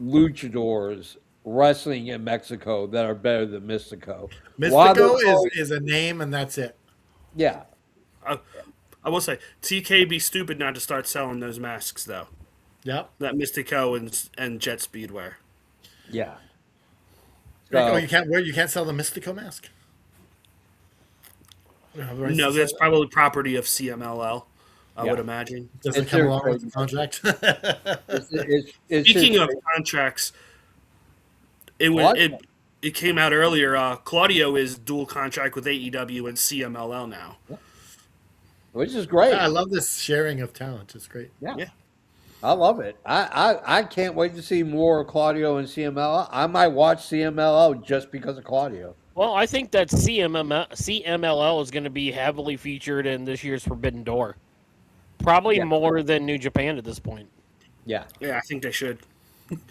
luchadors wrestling in Mexico that are better than Mystico. Why they're Mystico calling- is a name and that's it. yeah, I will say, TK be stupid not to start selling those masks though. Yep. That Mystico and Jet Speed wear. yeah. Oh, So, you can't sell the Mystico mask. You don't have the rights No, to sell that's it? probably property of CMLL. I Yeah. would imagine. Doesn't it's come their along with the trademark. contract. it's Speaking just- of contracts, it was What? it came out earlier. Claudio is dual contract with AEW and CMLL now. which is great. I love this sharing of talent. It's great. Yeah. Yeah. I love it. I can't wait to see more Claudio and CMLL. I might watch CMLL just because of Claudio. Well, I think that CMLL is going to be heavily featured in this year's Forbidden Door. Probably Yeah. more than New Japan at this point. Yeah. Yeah, I think they should.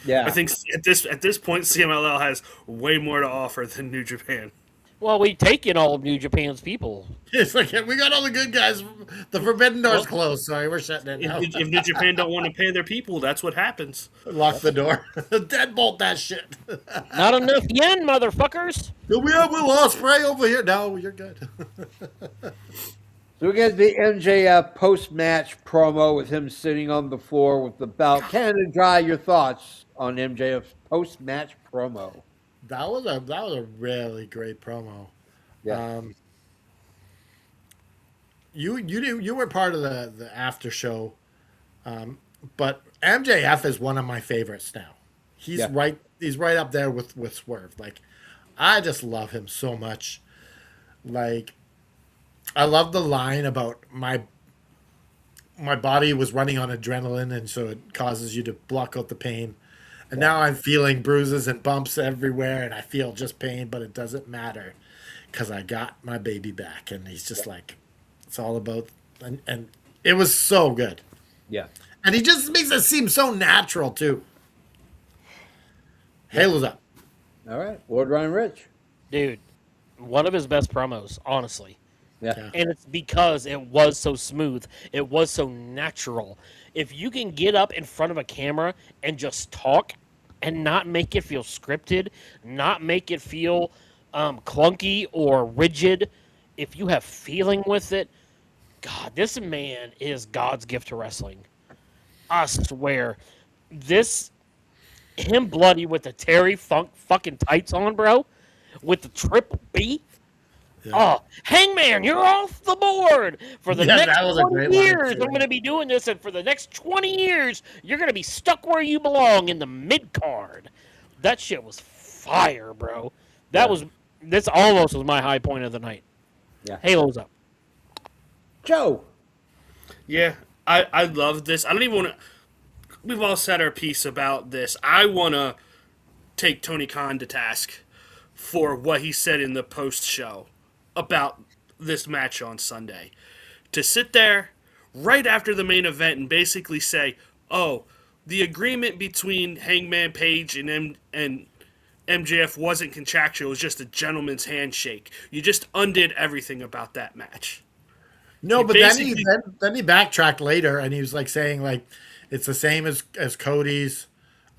Yeah. I think at this point, CMLL has way more to offer than New Japan. Well, we've taken all of New Japan's people. It's like we got all the good guys. The Forbidden Door's closed. Sorry, we're shutting it now. If New Japan don't want to pay their people, that's what happens. Lock the door. Deadbolt that shit. Not enough yen, motherfuckers. Do we have Will Ospreay over here? No, you're good. So we get the MJF post-match promo with him sitting on the floor with the belt. Canada Dry, your thoughts on MJF's post-match promo? That was a really great promo. Yeah. You were part of the after show, but MJF is one of my favorites now. He's Yeah. right up there with Swerve. Like, I just love him so much. Like, I love the line about my body was running on adrenaline, and so it causes you to block out the pain. And now I'm feeling bruises and bumps everywhere, and I feel just pain, but it doesn't matter because I got my baby back. And he's just like, it's all about, and it was so good. Yeah. And he just makes it seem so natural, too. Halo's up. All right. Lord Ryan Rich. Dude, one of his best promos, honestly. Yeah. Yeah. And it's because it was so smooth. It was so natural. If you can get up in front of a camera and just talk and not make it feel scripted, not make it feel clunky or rigid, if you have feeling with it, God, this man is God's gift to wrestling. I swear. Him bloody with the Terry Funk fucking tights on, bro, with the triple B. Yeah. Oh, Hangman, you're off the board for the Yeah, next that was a 20 great line, years. too. I'm going to be doing this, and for the next 20 years, you're going to be stuck where you belong in the mid card. That shit was fire, bro. This almost was my high point of the night. Yeah. Halo's up. Joe. Yeah, I love this. I don't even want to. We've all said our piece about this. I want to take Tony Khan to task for what he said in the post show about this match on Sunday. To sit there right after the main event and basically say, oh, the agreement between Hangman Page and MJF wasn't contractual, it was just a gentleman's handshake. You just undid everything about that match. No, He but basically- then he backtracked later, and he was like saying like it's the same as Cody's.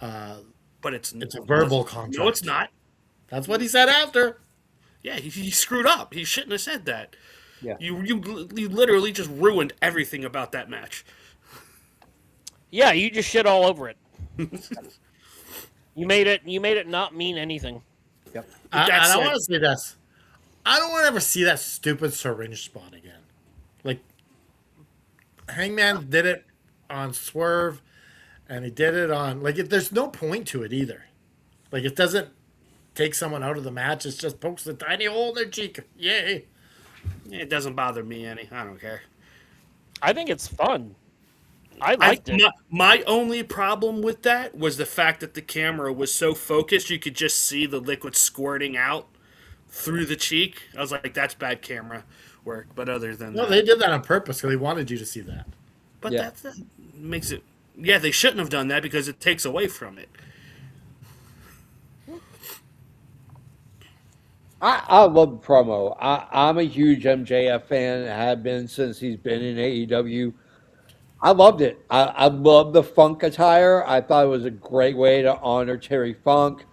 But it's a verbal contract. No, it's not. That's what he said after. Yeah, he screwed up. He shouldn't have said that. Yeah. You literally just ruined everything about that match. Yeah, you just shit all over it. You made it not mean anything. Yep. And That's I it. want to say this. I don't want to ever see that stupid syringe spot again. Like, Hangman did it on Swerve, and he did it on... Like, there's no point to it either. Like, it doesn't take someone out of the match. It just pokes a tiny hole in their cheek. Yay. It doesn't bother me any. I don't care. I think it's fun. I liked it. My only problem with that was the fact that the camera was so focused you could just see the liquid squirting out through the cheek. I was like, that's bad camera work. But other than No, that, they did that on purpose because they wanted you to see that. but Yeah. that makes it. Yeah, they shouldn't have done that because it takes away from it. I love the promo. I'm a huge MJF fan. Have been since he's been in AEW. I loved it. I loved the Funk attire. I thought it was a great way to honor Terry Funk.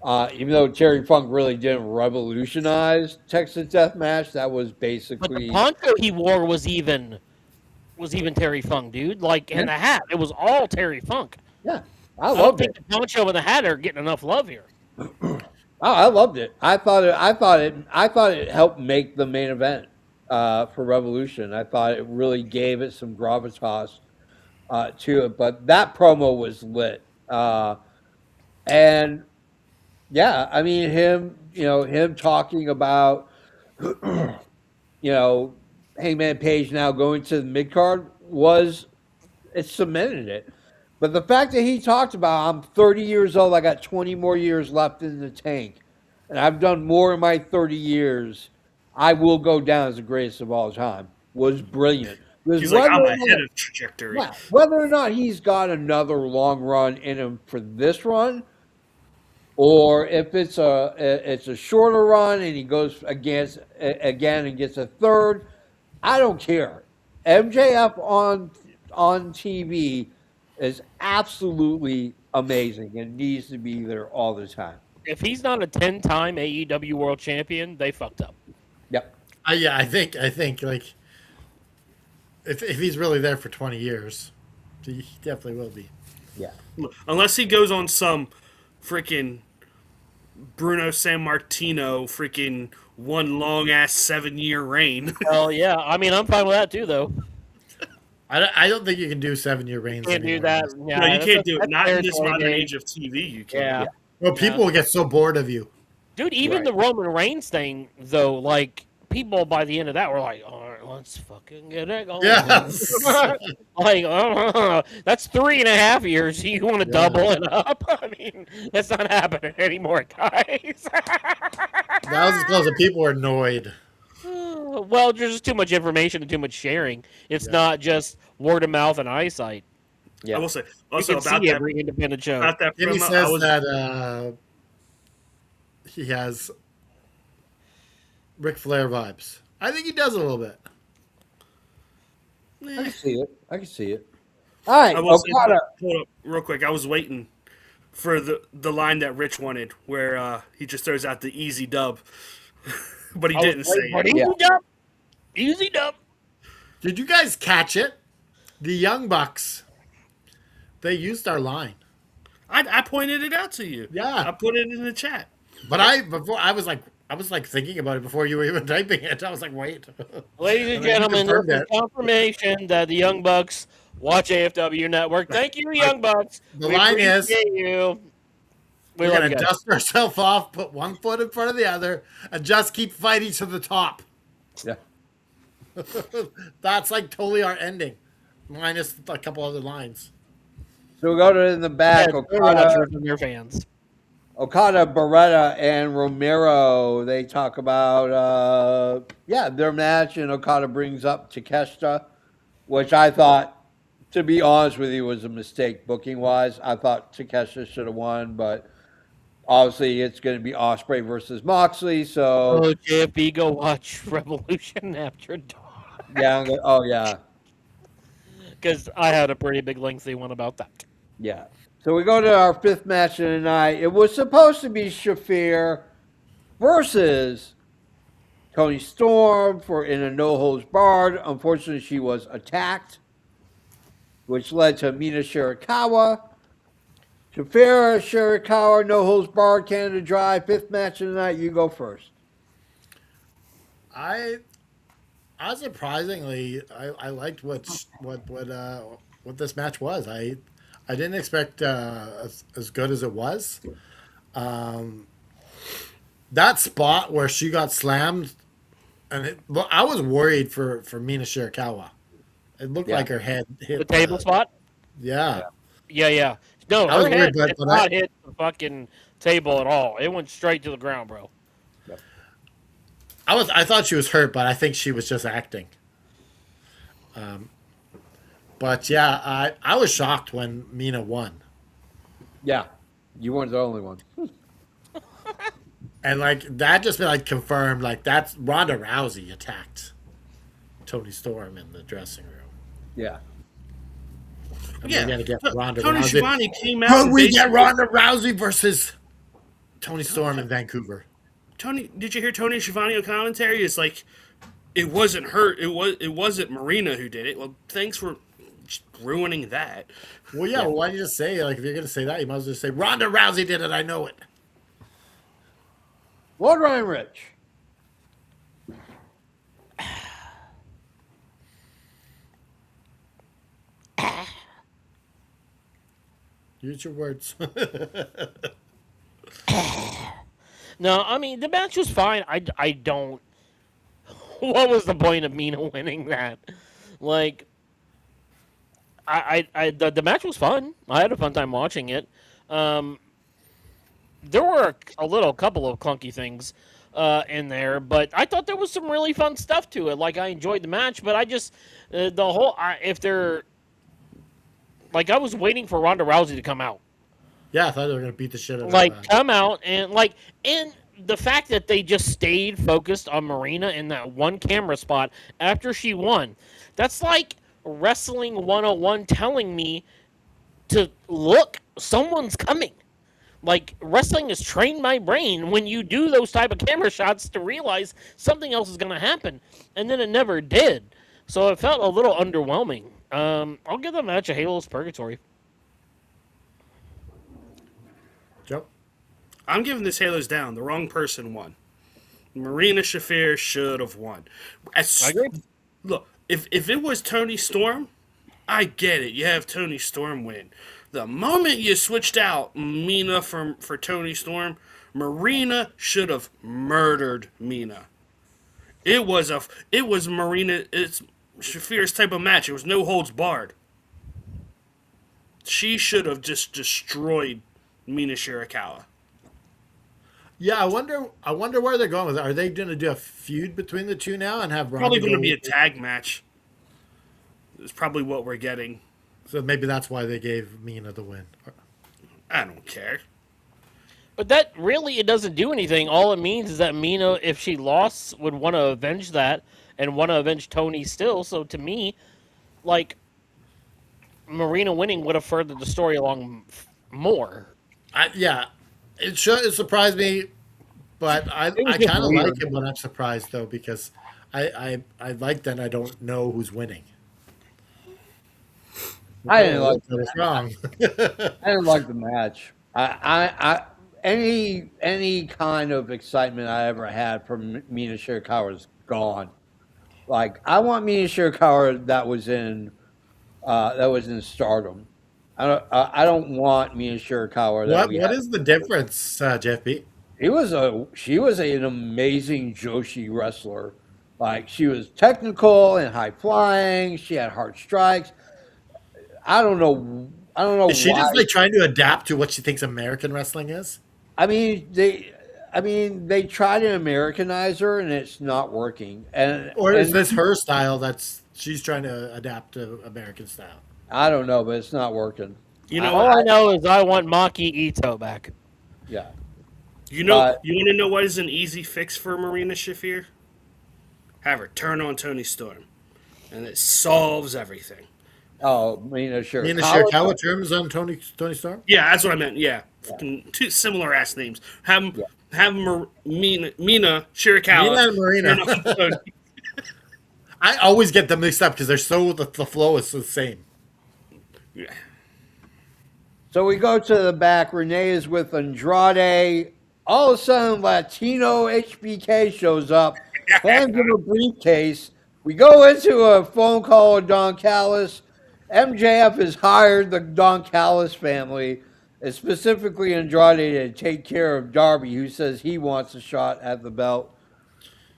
Even though Terry Funk really didn't revolutionize Texas Deathmatch, that was But basically the poncho he wore was even Terry Funk, dude. Like, and the hat, it was all Terry Funk. yeah. I I don't loved think it. the poncho and the hat are getting enough love here. I loved it. I thought it helped make the main event for Revolution. I thought it really gave it some gravitas to it. But that promo was lit. And yeah, I mean him talking about Hangman Page now going to the mid card it cemented it. But the fact that he talked about I'm 30 years old, I got 20 more years left in the tank, and I've done more in my 30 years, I will go down as the greatest of all time was brilliant. Because He's like, I'm whether or ahead not- of trajectory. yeah, whether or not he's got another long run in him for this run, or if it's a shorter run and he goes again and gets a third, I don't care. MJF on TV is absolutely amazing and needs to be there all the time. If he's not a 10-time AEW World Champion, they fucked up. Yep. Yeah, I think like if he's really there for 20 years, he definitely will be. Yeah. Unless he goes on some freaking Bruno San Martino freaking one long ass 7-year reign. Well, yeah. I mean, I'm fine with that too, though. I don't think you can do 7-year reigns. Can't do anymore. that. Yeah, No, you that's- can't do it. that's Not in this territory modern game. age of TV. You can't. Yeah. Well, people will get so bored of you. Dude, even Right. the Roman Reigns thing, though, like, people by the end of that were like, all right, let's fucking get it going. Yes. Like, that's 3.5 years. You want to double it up? I mean, that's not happening anymore, guys. That was as close as people were annoyed. Well, there's just too much information and too much sharing. It's not just word of mouth and eyesight. Yeah. I will say You also can about see that. every independent show. About that Jimmy promo, says I was, that he has Ric Flair vibes. I think he does a little bit. I can see it. I can see it. All right. I will say, Okada. hold up, real quick. I was waiting for the line that Rich wanted, where he just throws out the easy dub, but he didn't say it. Easy Yeah. dub. Easy dub. Did you guys catch it? The Young Bucks, they used our line. I pointed it out to you. Yeah. I put it in the chat. But I was like thinking about it before you were even typing it. I was like, wait. Ladies and And then you gentlemen, confirmed this is it. confirmation that the Young Bucks watch AFW Network. Thank you, Young Bucks. The We line is- appreciate you. We We're love gonna you guys. dust ourselves off, put one foot in front of the other, and just keep fighting to the top. Yeah. That's like totally our ending, minus a couple other lines. So we go to in the back. Yeah, they're Okada, watchers and they're fans. Beretta, and Romero. They talk about their match, and Okada brings up Takeshita, which I thought, to be honest with you, was a mistake booking wise. I thought Takeshita should have won, but obviously it's going to be Ospreay versus Moxley. So Oh, JFB, go watch Revolution After Dark. yeah, oh yeah. Because I had a pretty big lengthy one about that. Yeah. So we go to our fifth match of the night. It was supposed to be Shafir versus Tony Storm in a no holds barred. Unfortunately, she was attacked. which led to Mina Shirakawa. Shafira Shirakawa, no holds barred, Canada Dry. Fifth match of the night. You go first. I surprisingly I liked what this match was. I didn't expect as good as it was. That spot where she got slammed, I was worried for Mina Shirakawa. It looked like her head hit The table spot? Yeah, Yeah. No, I was her worried, head but did not hit the fucking table at all. It went straight to the ground, bro. I thought she was hurt, but I think she was just acting. But yeah, I was shocked when Mina won. Yeah, you weren't the only one. And like that just been like confirmed, like that's Ronda Rousey attacked Tony Storm in the dressing room. Yeah. And Yeah, we gotta get Ronda Tony Rousey. Schiavone came out. Could and we get basically- Ronda Rousey versus Tony Storm in Vancouver? Tony, did you hear Tony Schiavone on commentary? It's like it wasn't her. It wasn't Marina who did it. Well, thanks for ruining that. Well, yeah. Well, why don't you just say like if you're gonna say that, you might as well just say Ronda Rousey did it. I know it. Lord Ryan Rich. Use your words. No, I mean the match was fine. I don't. What was the point of Mina winning that? Like, the match was fun. I had a fun time watching it. There were a couple of clunky things in there, but I thought there was some really fun stuff to it. Like I enjoyed the match, but I just the whole if they're like I was waiting for Ronda Rousey to come out. Yeah, I thought they were gonna beat the shit out of Like her. come out and the fact that they just stayed focused on Marina in that one camera spot after she won. That's like Wrestling 101 telling me to look, someone's coming. Like wrestling has trained my brain when you do those type of camera shots to realize something else is going to happen, and then it never did. So it felt a little underwhelming. I'll give the match a Halo's Purgatory. Joe? I'm giving this Halos down. The wrong person won. Marina Shafir should have won. I agree. Look, if it was Tony Storm, I get it. You have Tony Storm win. The moment you switched out Mina for Tony Storm, Marina should have murdered Mina. It was Marina. It's Shafir's type of match. It was no holds barred. She should have just destroyed Mina Shirakawa. Yeah, I wonder where they're going with it. Are they going to do a feud between the two now and have Ronda Probably going to go- be a tag match. It's probably what we're getting. So maybe that's why they gave Mina the win. I don't care. But that really, it doesn't do anything. All it means is that Mina, if she lost, would want to avenge that and want to avenge Tony still. So to me, like, Marina winning would have furthered the story along more. It surprised me, but I was kind just of weird. like it when I'm surprised though because I like that I don't know who's winning. I didn't like that. It's wrong. I didn't like the match. Any kind of excitement I ever had from Mina Shirakawa is gone. Like I want Mina Shirakawa that was in Stardom. I don't want Mina Shirakawa. What is the difference, JFB? She was an amazing Joshi wrestler. Like she was technical and high flying. She had hard strikes. I don't know. Is she why. just like trying to adapt to what she thinks American wrestling is? I mean, they try to Americanize her, and it's not working. Or is this her style that's she's trying to adapt to American style? I don't know, but it's not working. You know, All I know is I want Maki Ito back. Yeah. you want to know what is an easy fix for Marina Shafir? Have her turn on Tony Storm, and it solves everything. Oh, Mina Shirakawa. Mina Shirakawa terms on Tony Storm? Yeah, that's what I meant. Yeah, fucking two similar ass names. Mina Shirakawa. Mina and Marina. turn on Tony. I always get them mixed up because they're the flow is the same. Yeah. So we go to the back. Renee is with Andrade. All of a sudden, Latino HBK shows up, hands him a briefcase. We go into a phone call with Don Callis. MJF has hired the Don Callis family, and specifically Andrade, to take care of Darby, who says he wants a shot at the belt.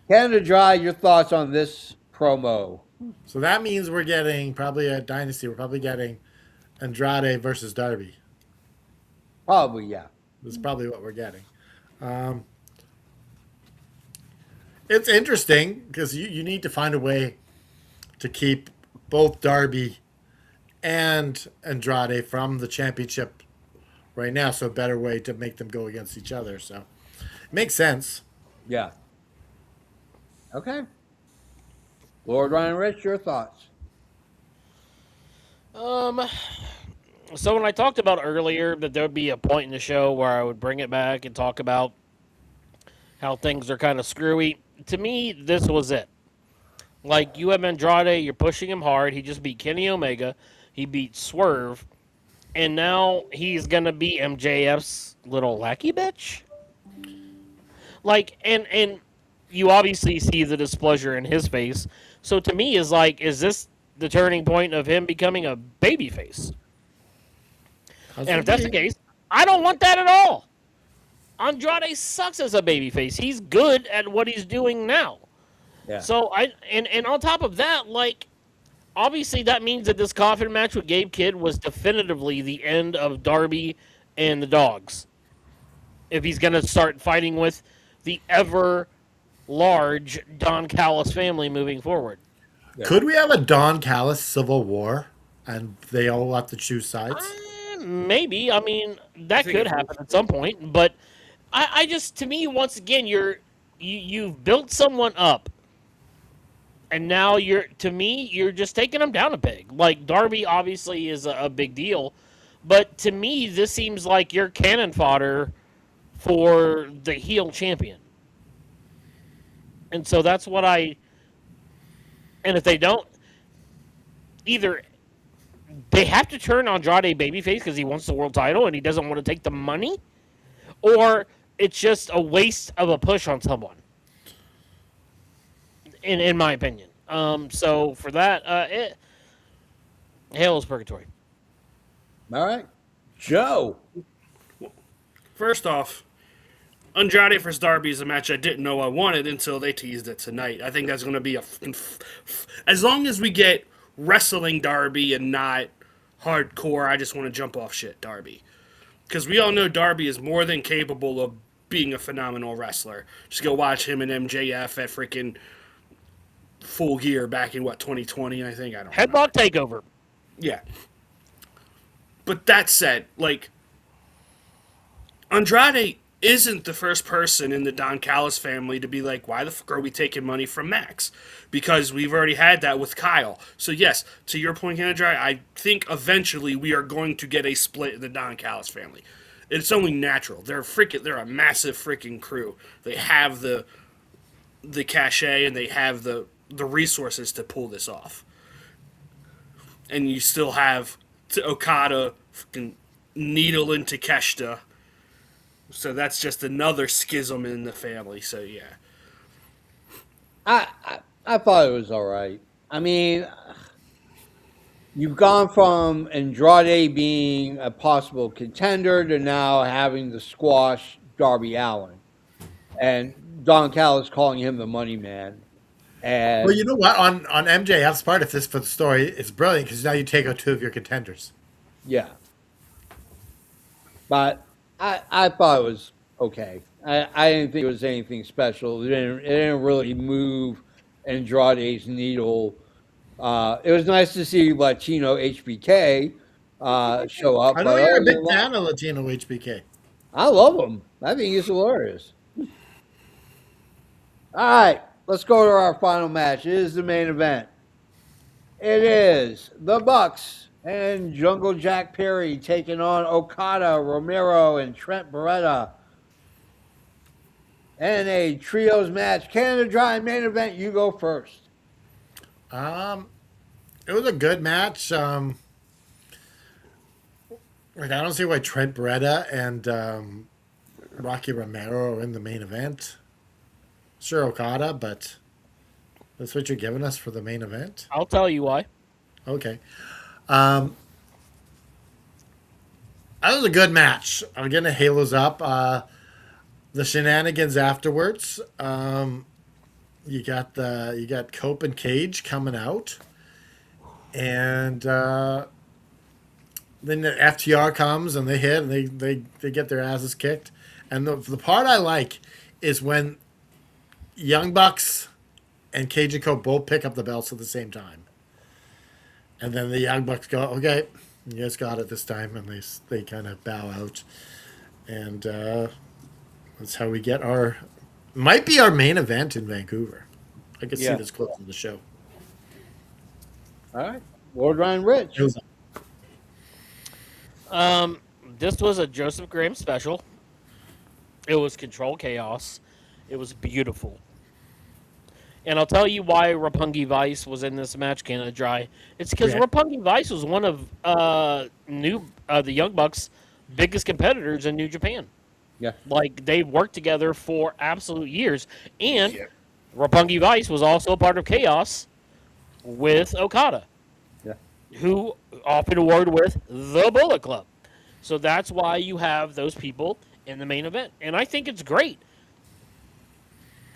Canada Dry, your thoughts on this promo? So that means we're getting probably a dynasty. We're probably getting Andrade versus Darby. Probably, yeah. That's probably what we're getting. Um, it's interesting because you need to find a way to keep both Darby and Andrade from the championship right now. So a better way to make them go against each other. So it makes sense. Yeah. Okay. Lord Ryan Rich, your thoughts? So when I talked about earlier that there would be a point in the show where I would bring it back and talk about how things are kind of screwy, to me, this was it. Like, you have Andrade, you're pushing him hard. He just beat Kenny Omega. He beat Swerve. And now he's going to be MJF's little lackey bitch? Like, and you obviously see the displeasure in his face. So to me, is this the turning point of him becoming a babyface? And if that's the case, I don't want that at all. Andrade sucks as a babyface. He's good at what he's doing now. Yeah. So and on top of that, like, obviously that means that this coffin match with Gabe Kidd was definitively the end of Darby and the Dogs. If he's gonna start fighting with the ever large Don Callis family moving forward. Could we have a Don Callis civil war and they all have to choose sides? Maybe. I mean, that think could it happen at some point. But I just, to me, once again, you've built someone up, and now you're just taking them down a peg. Like, Darby obviously is a big deal, but to me, this seems like you're cannon fodder for the heel champion. And so that's what and if they don't, either they have to turn Andrade babyface because he wants the world title and he doesn't want to take the money, or it's just a waste of a push on someone. In my opinion. So for that, hell is purgatory. All right. Joe. First off, Andrade versus Darby is a match I didn't know I wanted until they teased it tonight. I think that's going to be as long as we get wrestling Darby and not hardcore, I just want to jump off shit Darby. Because we all know Darby is more than capable of being a phenomenal wrestler. Just go watch him and MJF at freaking Full Gear back in, 2020, I think? I don't know. Headlock takeover. Yeah. But that said, like, Andrade isn't the first person in the Don Callis family to be like, why the fuck are we taking money from Max? Because we've already had that with Kyle. So yes, to your point, Andrade, I think eventually we are going to get a split in the Don Callis family. It's only natural. They're a massive freaking crew. They have the cachet and they have the resources to pull this off. And you still have Okada fucking needle into Takeshita. So that's just another schism in the family. So yeah, I thought it was all right. I mean, you've gone from Andrade being a possible contender to now having to squash Darby Allin, and Don Callis calling him the money man. And Well, you know what? On MJF's part, if this for the story, it's brilliant because now you take out two of your contenders. yeah, but I thought it was okay. I didn't think it was anything special. It didn't really move Andrade's needle. It was nice to see Latino HBK show up. I know but you're a other big than that, fan of Latino HBK. I love him. I think he's hilarious. All right, let's go to our final match. It is the main event. It is the Bucks and Jungle Jack Perry taking on Okada, Romero, and Trent Beretta. And a trios match. Canada Dry main event. You go first. It was a good match. Like, I don't see why Trent Beretta and Rocky Romero are in the main event. Sure, Okada, but that's what you're giving us for the main event? I'll tell you why. Okay. Um, that was a good match. I'm getting the halos up. The shenanigans afterwards. You got Cope and Cage coming out, and then the FTR comes and they hit and they get their asses kicked. And the part I like is when Young Bucks and Cage and Cope both pick up the belts at the same time, and then the Young Bucks go, "Okay, you guys got it this time," and they kind of bow out, and that's how we get might be our main event in Vancouver. I could see Yeah. this close to the show. All right. Lord Ryan Rich. This was a Joseph Graham special. It was Control Chaos. It was beautiful. And I'll tell you why Roppongi Vice was in this match, Canada Dry. It's because Yeah. Roppongi Vice was one of the Young Bucks' biggest competitors in New Japan. Yeah. Like, they worked together for absolute years. And Yeah. Roppongi Vice was also a part of Chaos with Okada, Yeah. who often award with the Bullet Club. So that's why you have those people in the main event. And I think it's great.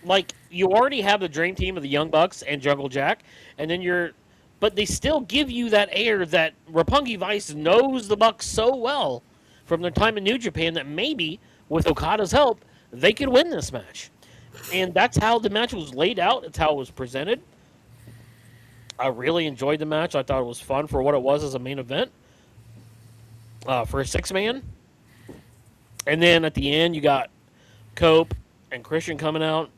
Like, you already have the dream team of the Young Bucks and Jungle Jack, and then but they still give you that air that Roppongi Vice knows the Bucks so well from their time in New Japan that maybe, with Okada's help, they could win this match. And that's how the match was laid out. It's how it was presented. I really enjoyed the match. I thought it was fun for what it was as a main event for a six-man. And then at the end, you got Cope and Christian coming out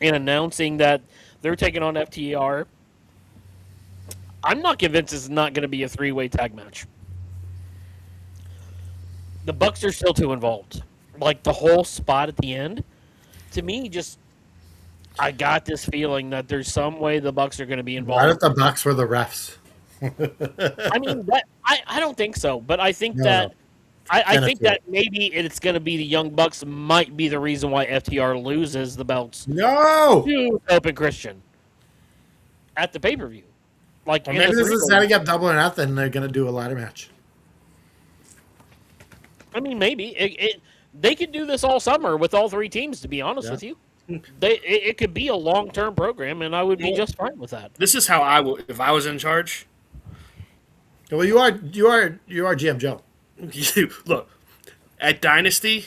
and announcing that they're taking on FTR. I'm not convinced it's not going to be a three-way tag match. The Bucks are still too involved. Like, the whole spot at the end, to me, I got this feeling that there's some way the Bucks are going to be Why don't involved. the Bucks were the refs? I mean, I don't think so, but I think No, that no. I Kinda think feel that maybe it's going to be the Young Bucks might be the reason why FTR loses the belts No! to Open Christian at the pay-per-view. Like, Or in maybe the this is three-way. setting up Double or Nothing and they're going to do a ladder match. I mean, maybe they could do this all summer with all three teams. To be honest Yeah. with you, it could be a long-term program, and I would be just fine with that. This is how I would if I was in charge. Well, you are GM Joe. Look, at Dynasty,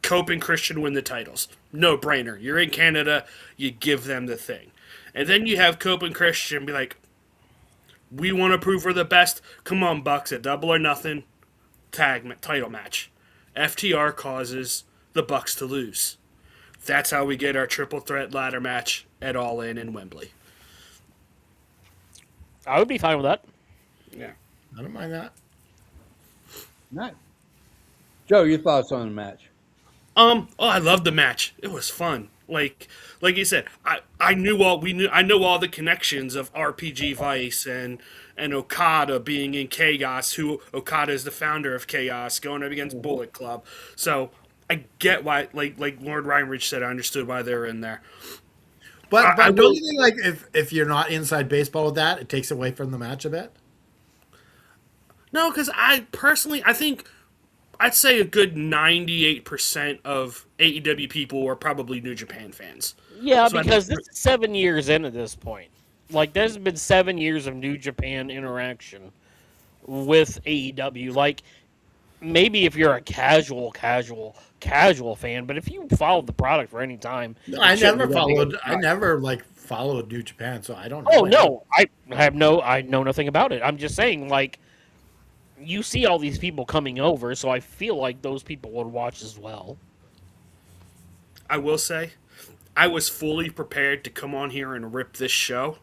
Cope and Christian win the titles. No brainer. You're in Canada, you give them the thing. And then you have Cope and Christian be like, we want to prove we're the best. Come on, Bucks, at Double or Nothing, title match. FTR causes the Bucks to lose. That's how we get our triple threat ladder match at All In Wembley. I would be fine with that. Yeah. I don't mind that. Nice. Joe, your thoughts on the match? I loved the match. It was fun. Like you said, I know all the connections of RPG Vice and Okada being in Chaos, who Okada is the founder of Chaos, going up against Bullet Club. So I get why, like Lord Ryan Rich said, I understood why they were in there. But I don't will- you think, like, if you're not inside baseball with that, it takes away from the match a bit? No, because I think I'd say a good 98% of AEW people are probably New Japan fans. Yeah, So I because think- this is 7 years in at this point. Like, there's been 7 years of New Japan interaction with AEW. Like, maybe if you're a casual fan, but if you followed the product for any time, No, it I shouldn't never be that big of a followed. I shock. never followed New Japan, so I don't know. Oh no, I know nothing about it. I'm just saying, like, you see all these people coming over, so I feel like those people would watch as well. I will say, I was fully prepared to come on here and rip this show,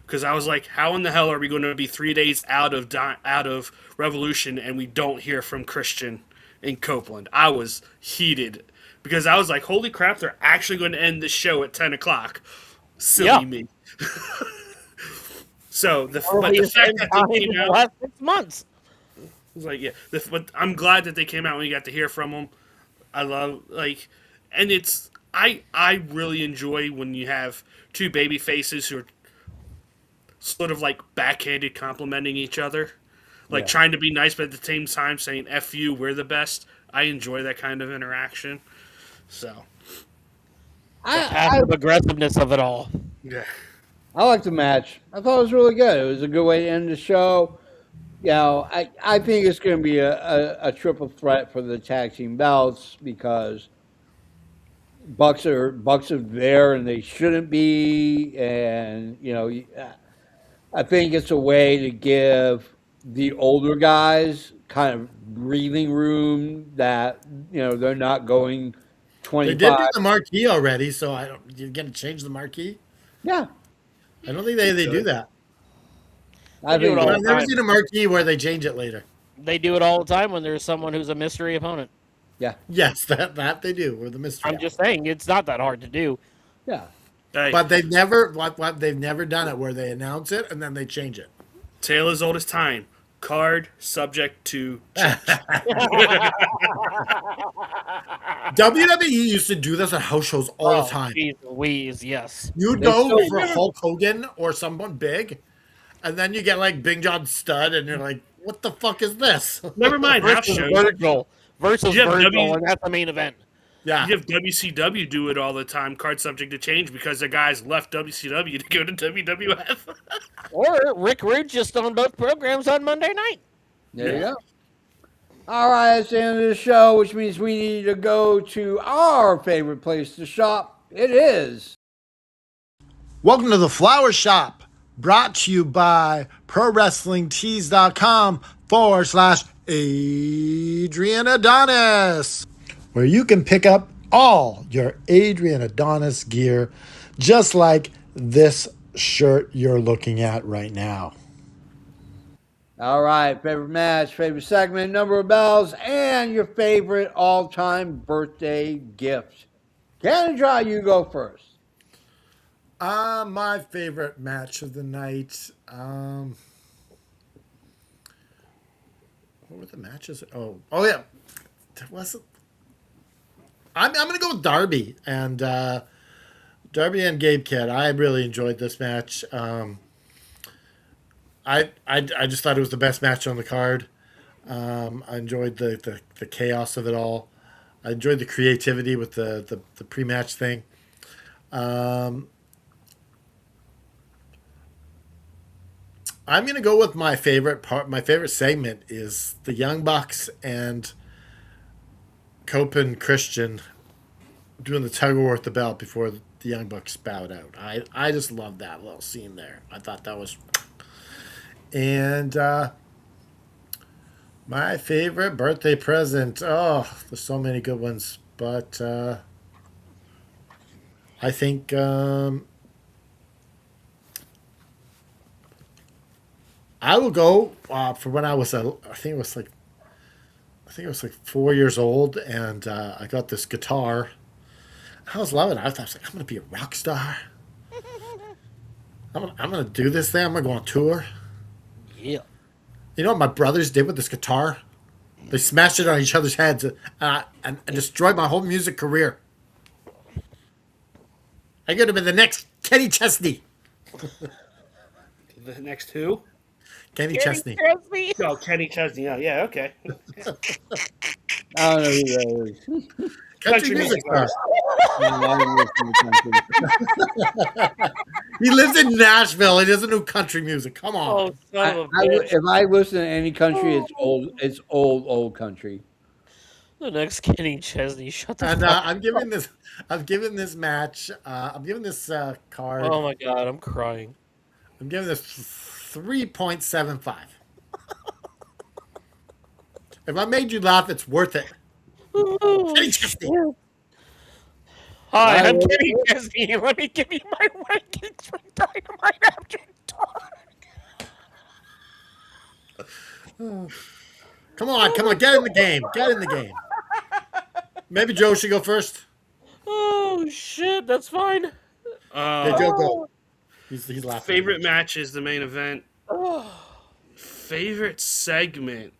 because I was like, how in the hell are we going to be 3 days out of Revolution and we don't hear from Christian in Copeland? I was heated because I was like, holy crap, they're actually going to end the show at 10 o'clock. Silly Yeah. me. So the Earliest fact that time they in came the out, last 6 months. was like, yeah. But I'm glad that they came out and you got to hear from them. I love and it's I really enjoy when you have two baby faces who are sort of like backhanded complimenting each other, like trying to be nice, but at the same time saying "F you, we're the best." I enjoy that kind of interaction. So The I, passive aggressiveness of it all. yeah, I liked the match. I thought it was really good. It was a good way to end the show. You know, I think it's going to be a triple threat for the tag team belts because Bucks are there and they shouldn't be, and I think it's a way to give the older guys kind of breathing room that they're not going They did 25. do the marquee already, so I don't. You're gonna change the marquee? Yeah, I don't think they do that. I do it think all But that, I've the never time. seen a marquee where they change it later. They do it all the time when there's someone who's a mystery opponent. yeah, Yes, that they do. Or the mystery. I'm just saying, it's not that hard to do. yeah. hey, But they've never they've never done it where they announce it and then they change it. tale as old as time. Card subject to change. WWE used to do this at house shows all the time. Jeez Louise, yes. You'd They go still for do. Hulk Hogan or someone big, and then you get like Big John Studd, and you're like, "What the fuck is this?" Never mind house Versus shows. Virgil. Versus You have Virgil, and that's the main event. Yeah, You have WCW do it all the time, card subject to change, because the guys left WCW to go to WWF. Or Rick Rude just on both programs on Monday night. There you go. All right, it's the end of the show, which means we need to go to our favorite place to shop. It is. welcome to the Flower Shop, brought to you by ProWrestlingTees.com/Adrian Adonis, where you can pick up all your Adrian Adonis gear, just like this shirt you're looking at right now. All right, favorite match, favorite segment, number of bells, and your favorite all-time birthday gift. Canada, you go first. My favorite match of the night. What were the matches? Oh yeah, there wasn't. I'm gonna go with Darby and Gabe Kidd. I really enjoyed this match. I just thought it was the best match on the card. I enjoyed the chaos of it all. I enjoyed the creativity with the pre-match thing. I'm gonna go with my favorite part. My favorite segment is the Young Bucks and Cope and Christian doing the tug of war with the belt before the Young Bucks bowed out. I just love that little scene there. I thought that was. And my favorite birthday present. Oh, there's so many good ones, but I think I will go for when I was I think it was like 4 years old, and I got this guitar. I was loving it. I was like, I'm gonna be a rock star. I'm gonna do this thing. I'm gonna go on tour. Yeah. You know what my brothers did with this guitar? They smashed it on each other's heads and destroyed my whole music career. I could have been the next Kenny Chesney. The next who? Kenny Chesney. Oh, Kenny Chesney. Oh, yeah, okay. I don't know who that is. Country music star. I don't listen to country. He lives in Nashville. He doesn't do country music. Come on. Oh, son of a bitch. If I listen to any country, it's old. It's old country. The next Kenny Chesney. Shut the And fuck up. I'm giving this match. I'm giving this card. Oh my god, I'm crying. I'm giving this 3.75. If I made you laugh, it's worth it. Kenny Chesney. Hi, I'm Kenny Chesney. Let me give you my rankings for Dynamite After Dark. Come on, get in the game. Maybe Joe should go first. Oh shit, that's fine. Hey, Joe, go. He's laughing. Favorite match is the main event. Favorite segment,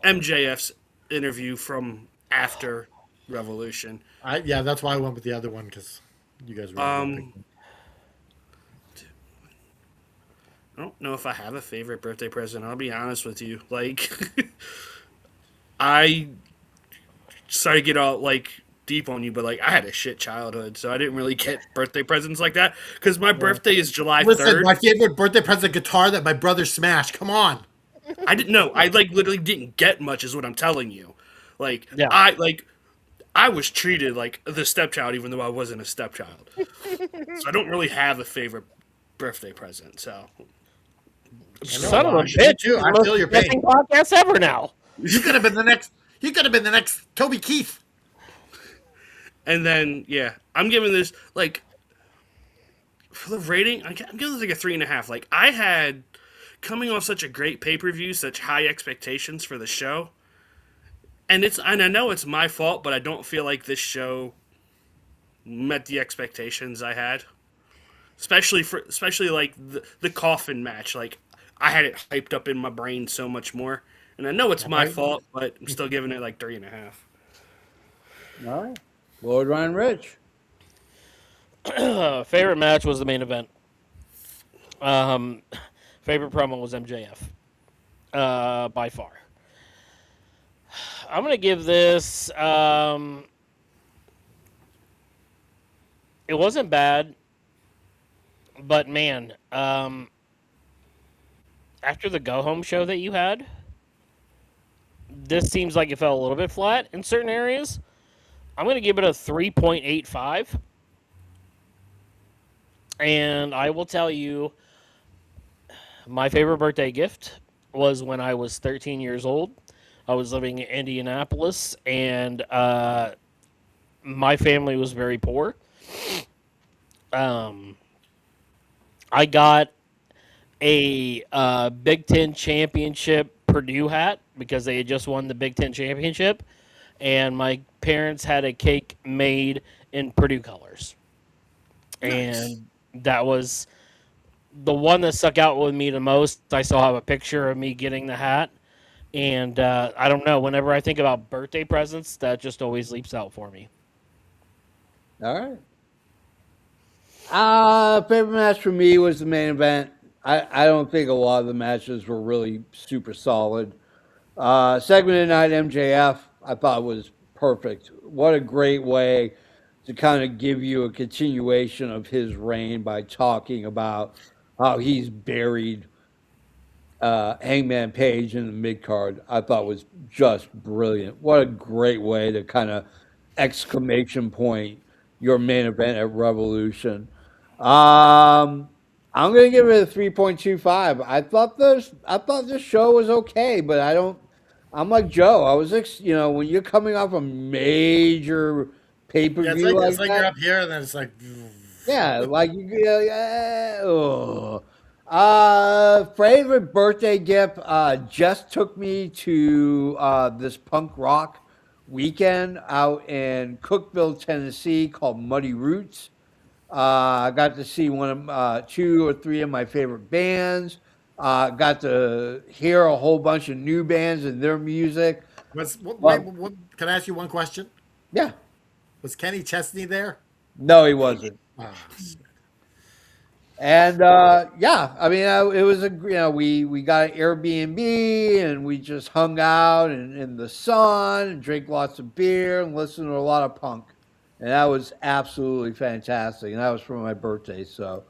MJF's interview from after Revolution. Yeah, that's why I went with the other one because you guys really didn't pick one. I don't know if I have a favorite birthday present. I'll be honest with you. Like, I sorry to get all like deep on you, but like I had a shit childhood, so I didn't really get birthday presents like that because my birthday is July Listen, 3rd. my favorite birthday present guitar that my brother smashed. Come on. I didn't know. I like literally didn't get much, is what I'm telling you. Like Yeah. I was treated like the stepchild, even though I wasn't a stepchild. So I don't really have a favorite birthday present. So Son of a Me bitch! too. I Most feel your pain. depressing podcast ever now. You could have been the next. You could have been the next Toby Keith. And then yeah, I'm giving this like for the rating. I'm giving this like a 3.5. Like I had coming off such a great pay-per-view, such high expectations for the show. And I know it's my fault, but I don't feel like this show met the expectations I had. Especially like the coffin match. Like I had it hyped up in my brain so much more. And I know it's my fault, but I'm still giving it like 3.5. All right. Lord Ryan Rich. Favorite match was the main event. Favorite promo was MJF. By far. I'm gonna give this. It wasn't bad, but man, after the go home show that you had, this seems like it fell a little bit flat in certain areas. I'm gonna give it a 3.85. And I will tell you, my favorite birthday gift was when I was 13 years old. I was living in Indianapolis, and my family was very poor. I got a Big Ten championship Purdue hat because they had just won the Big Ten championship, and my parents had a cake made in Purdue colors. Nice. And that was the one that stuck out with me the most. I still have a picture of me getting the hat. And I don't know, whenever I think about birthday presents, that just always leaps out for me. All right. Favorite match for me was the main event. I don't think a lot of the matches were really super solid. Segment of the night, MJF, I thought was perfect. What a great way to kind of give you a continuation of his reign by talking about how he's buried Hangman Page in the mid card. I thought was just brilliant. What a great way to kind of exclamation point your main event at Revolution. I'm gonna give it a 3.25. I thought this show was okay, but I'm like Joe. I was when you're coming off a major pay per Yeah, view it's like you're that, up here and then it's like. yeah, like favorite birthday gift just took me to this punk rock weekend out in Cookeville, Tennessee called Muddy Roots. I got to see one of 2 or 3 of my favorite bands. Got to hear a whole bunch of new bands and their music. Can I ask you one question? Yeah. Was Kenny Chesney there? No, he wasn't. Ah, And yeah, I mean, it was we got an Airbnb and we just hung out in the sun and drank lots of beer and listened to a lot of punk, and that was absolutely fantastic. And that was for my birthday. So,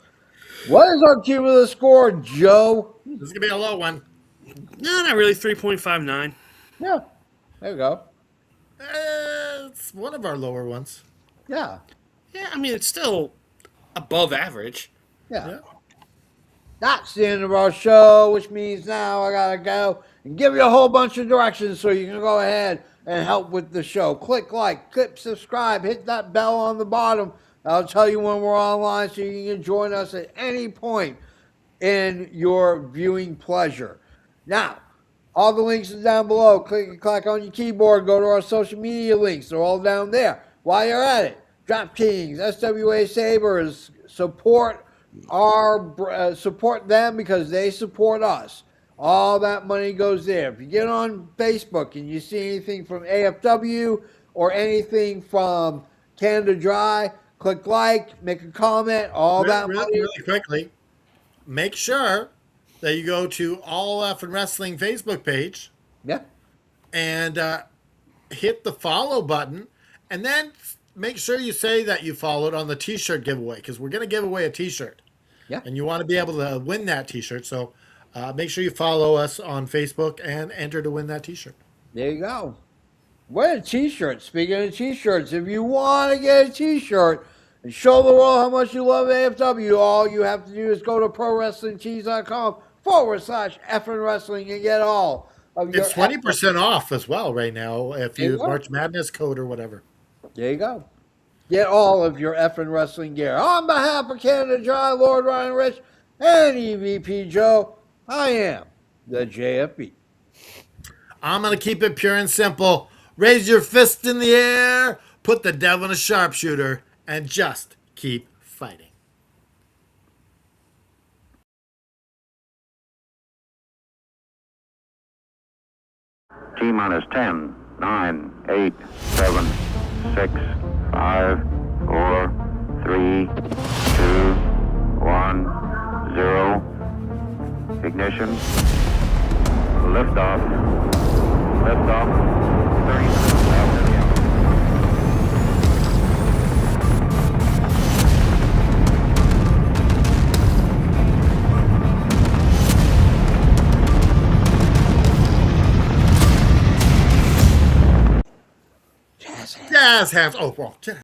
what is our cumulative score, Joe? this is gonna be a low one. No, not really. 3.59. Yeah, there you go. It's one of our lower ones. Yeah, Yeah, I mean it's still above average. yeah. Yeah. That's the end of our show, which means now I gotta go and give you a whole bunch of directions so you can go ahead and help with the show. Click like, click subscribe, hit that bell on the bottom. I'll tell you when we're online so you can join us at any point in your viewing pleasure. Now, all the links are down below. Click and clack on your keyboard. Go to our social media links. They're all down there. While you're at it, DraftKings, SWA Sabres, support support them because they support us. All that money goes there. If you get on Facebook and you see anything from AFW or anything from Canada Dry, click like, make a comment. All that money. Really quickly, make sure that you go to All F and Wrestling Facebook page Yeah. and hit the follow button, and then make sure you say that you followed on the T-shirt giveaway, because we're going to give away a T-shirt. Yeah. And you want to be able to win that T-shirt, so make sure you follow us on Facebook and enter to win that T-shirt. There you go. Wear a T-shirt. Speaking of T-shirts, if you want to get a T-shirt and show the world how much you love AFW, all you have to do is go to prowrestlingtees.com/effing wrestling and get all of your. It's 20% off as well right now if you There you use go. March Madness code or whatever. There you go. Get all of your effing wrestling gear. On behalf of Canada Dry, Lord Ryan Rich, and EVP Joe, I am the JFB. I'm going to keep it pure and simple. Raise your fist in the air, put the devil in a sharpshooter, and just keep fighting. T-minus 10, 9, 8, 7, 6, 5, 4, 3, 2, 1, 0. Ignition. Liftoff. Liftoff. 30 minutes after the hour. Jazz hands. Oh, well,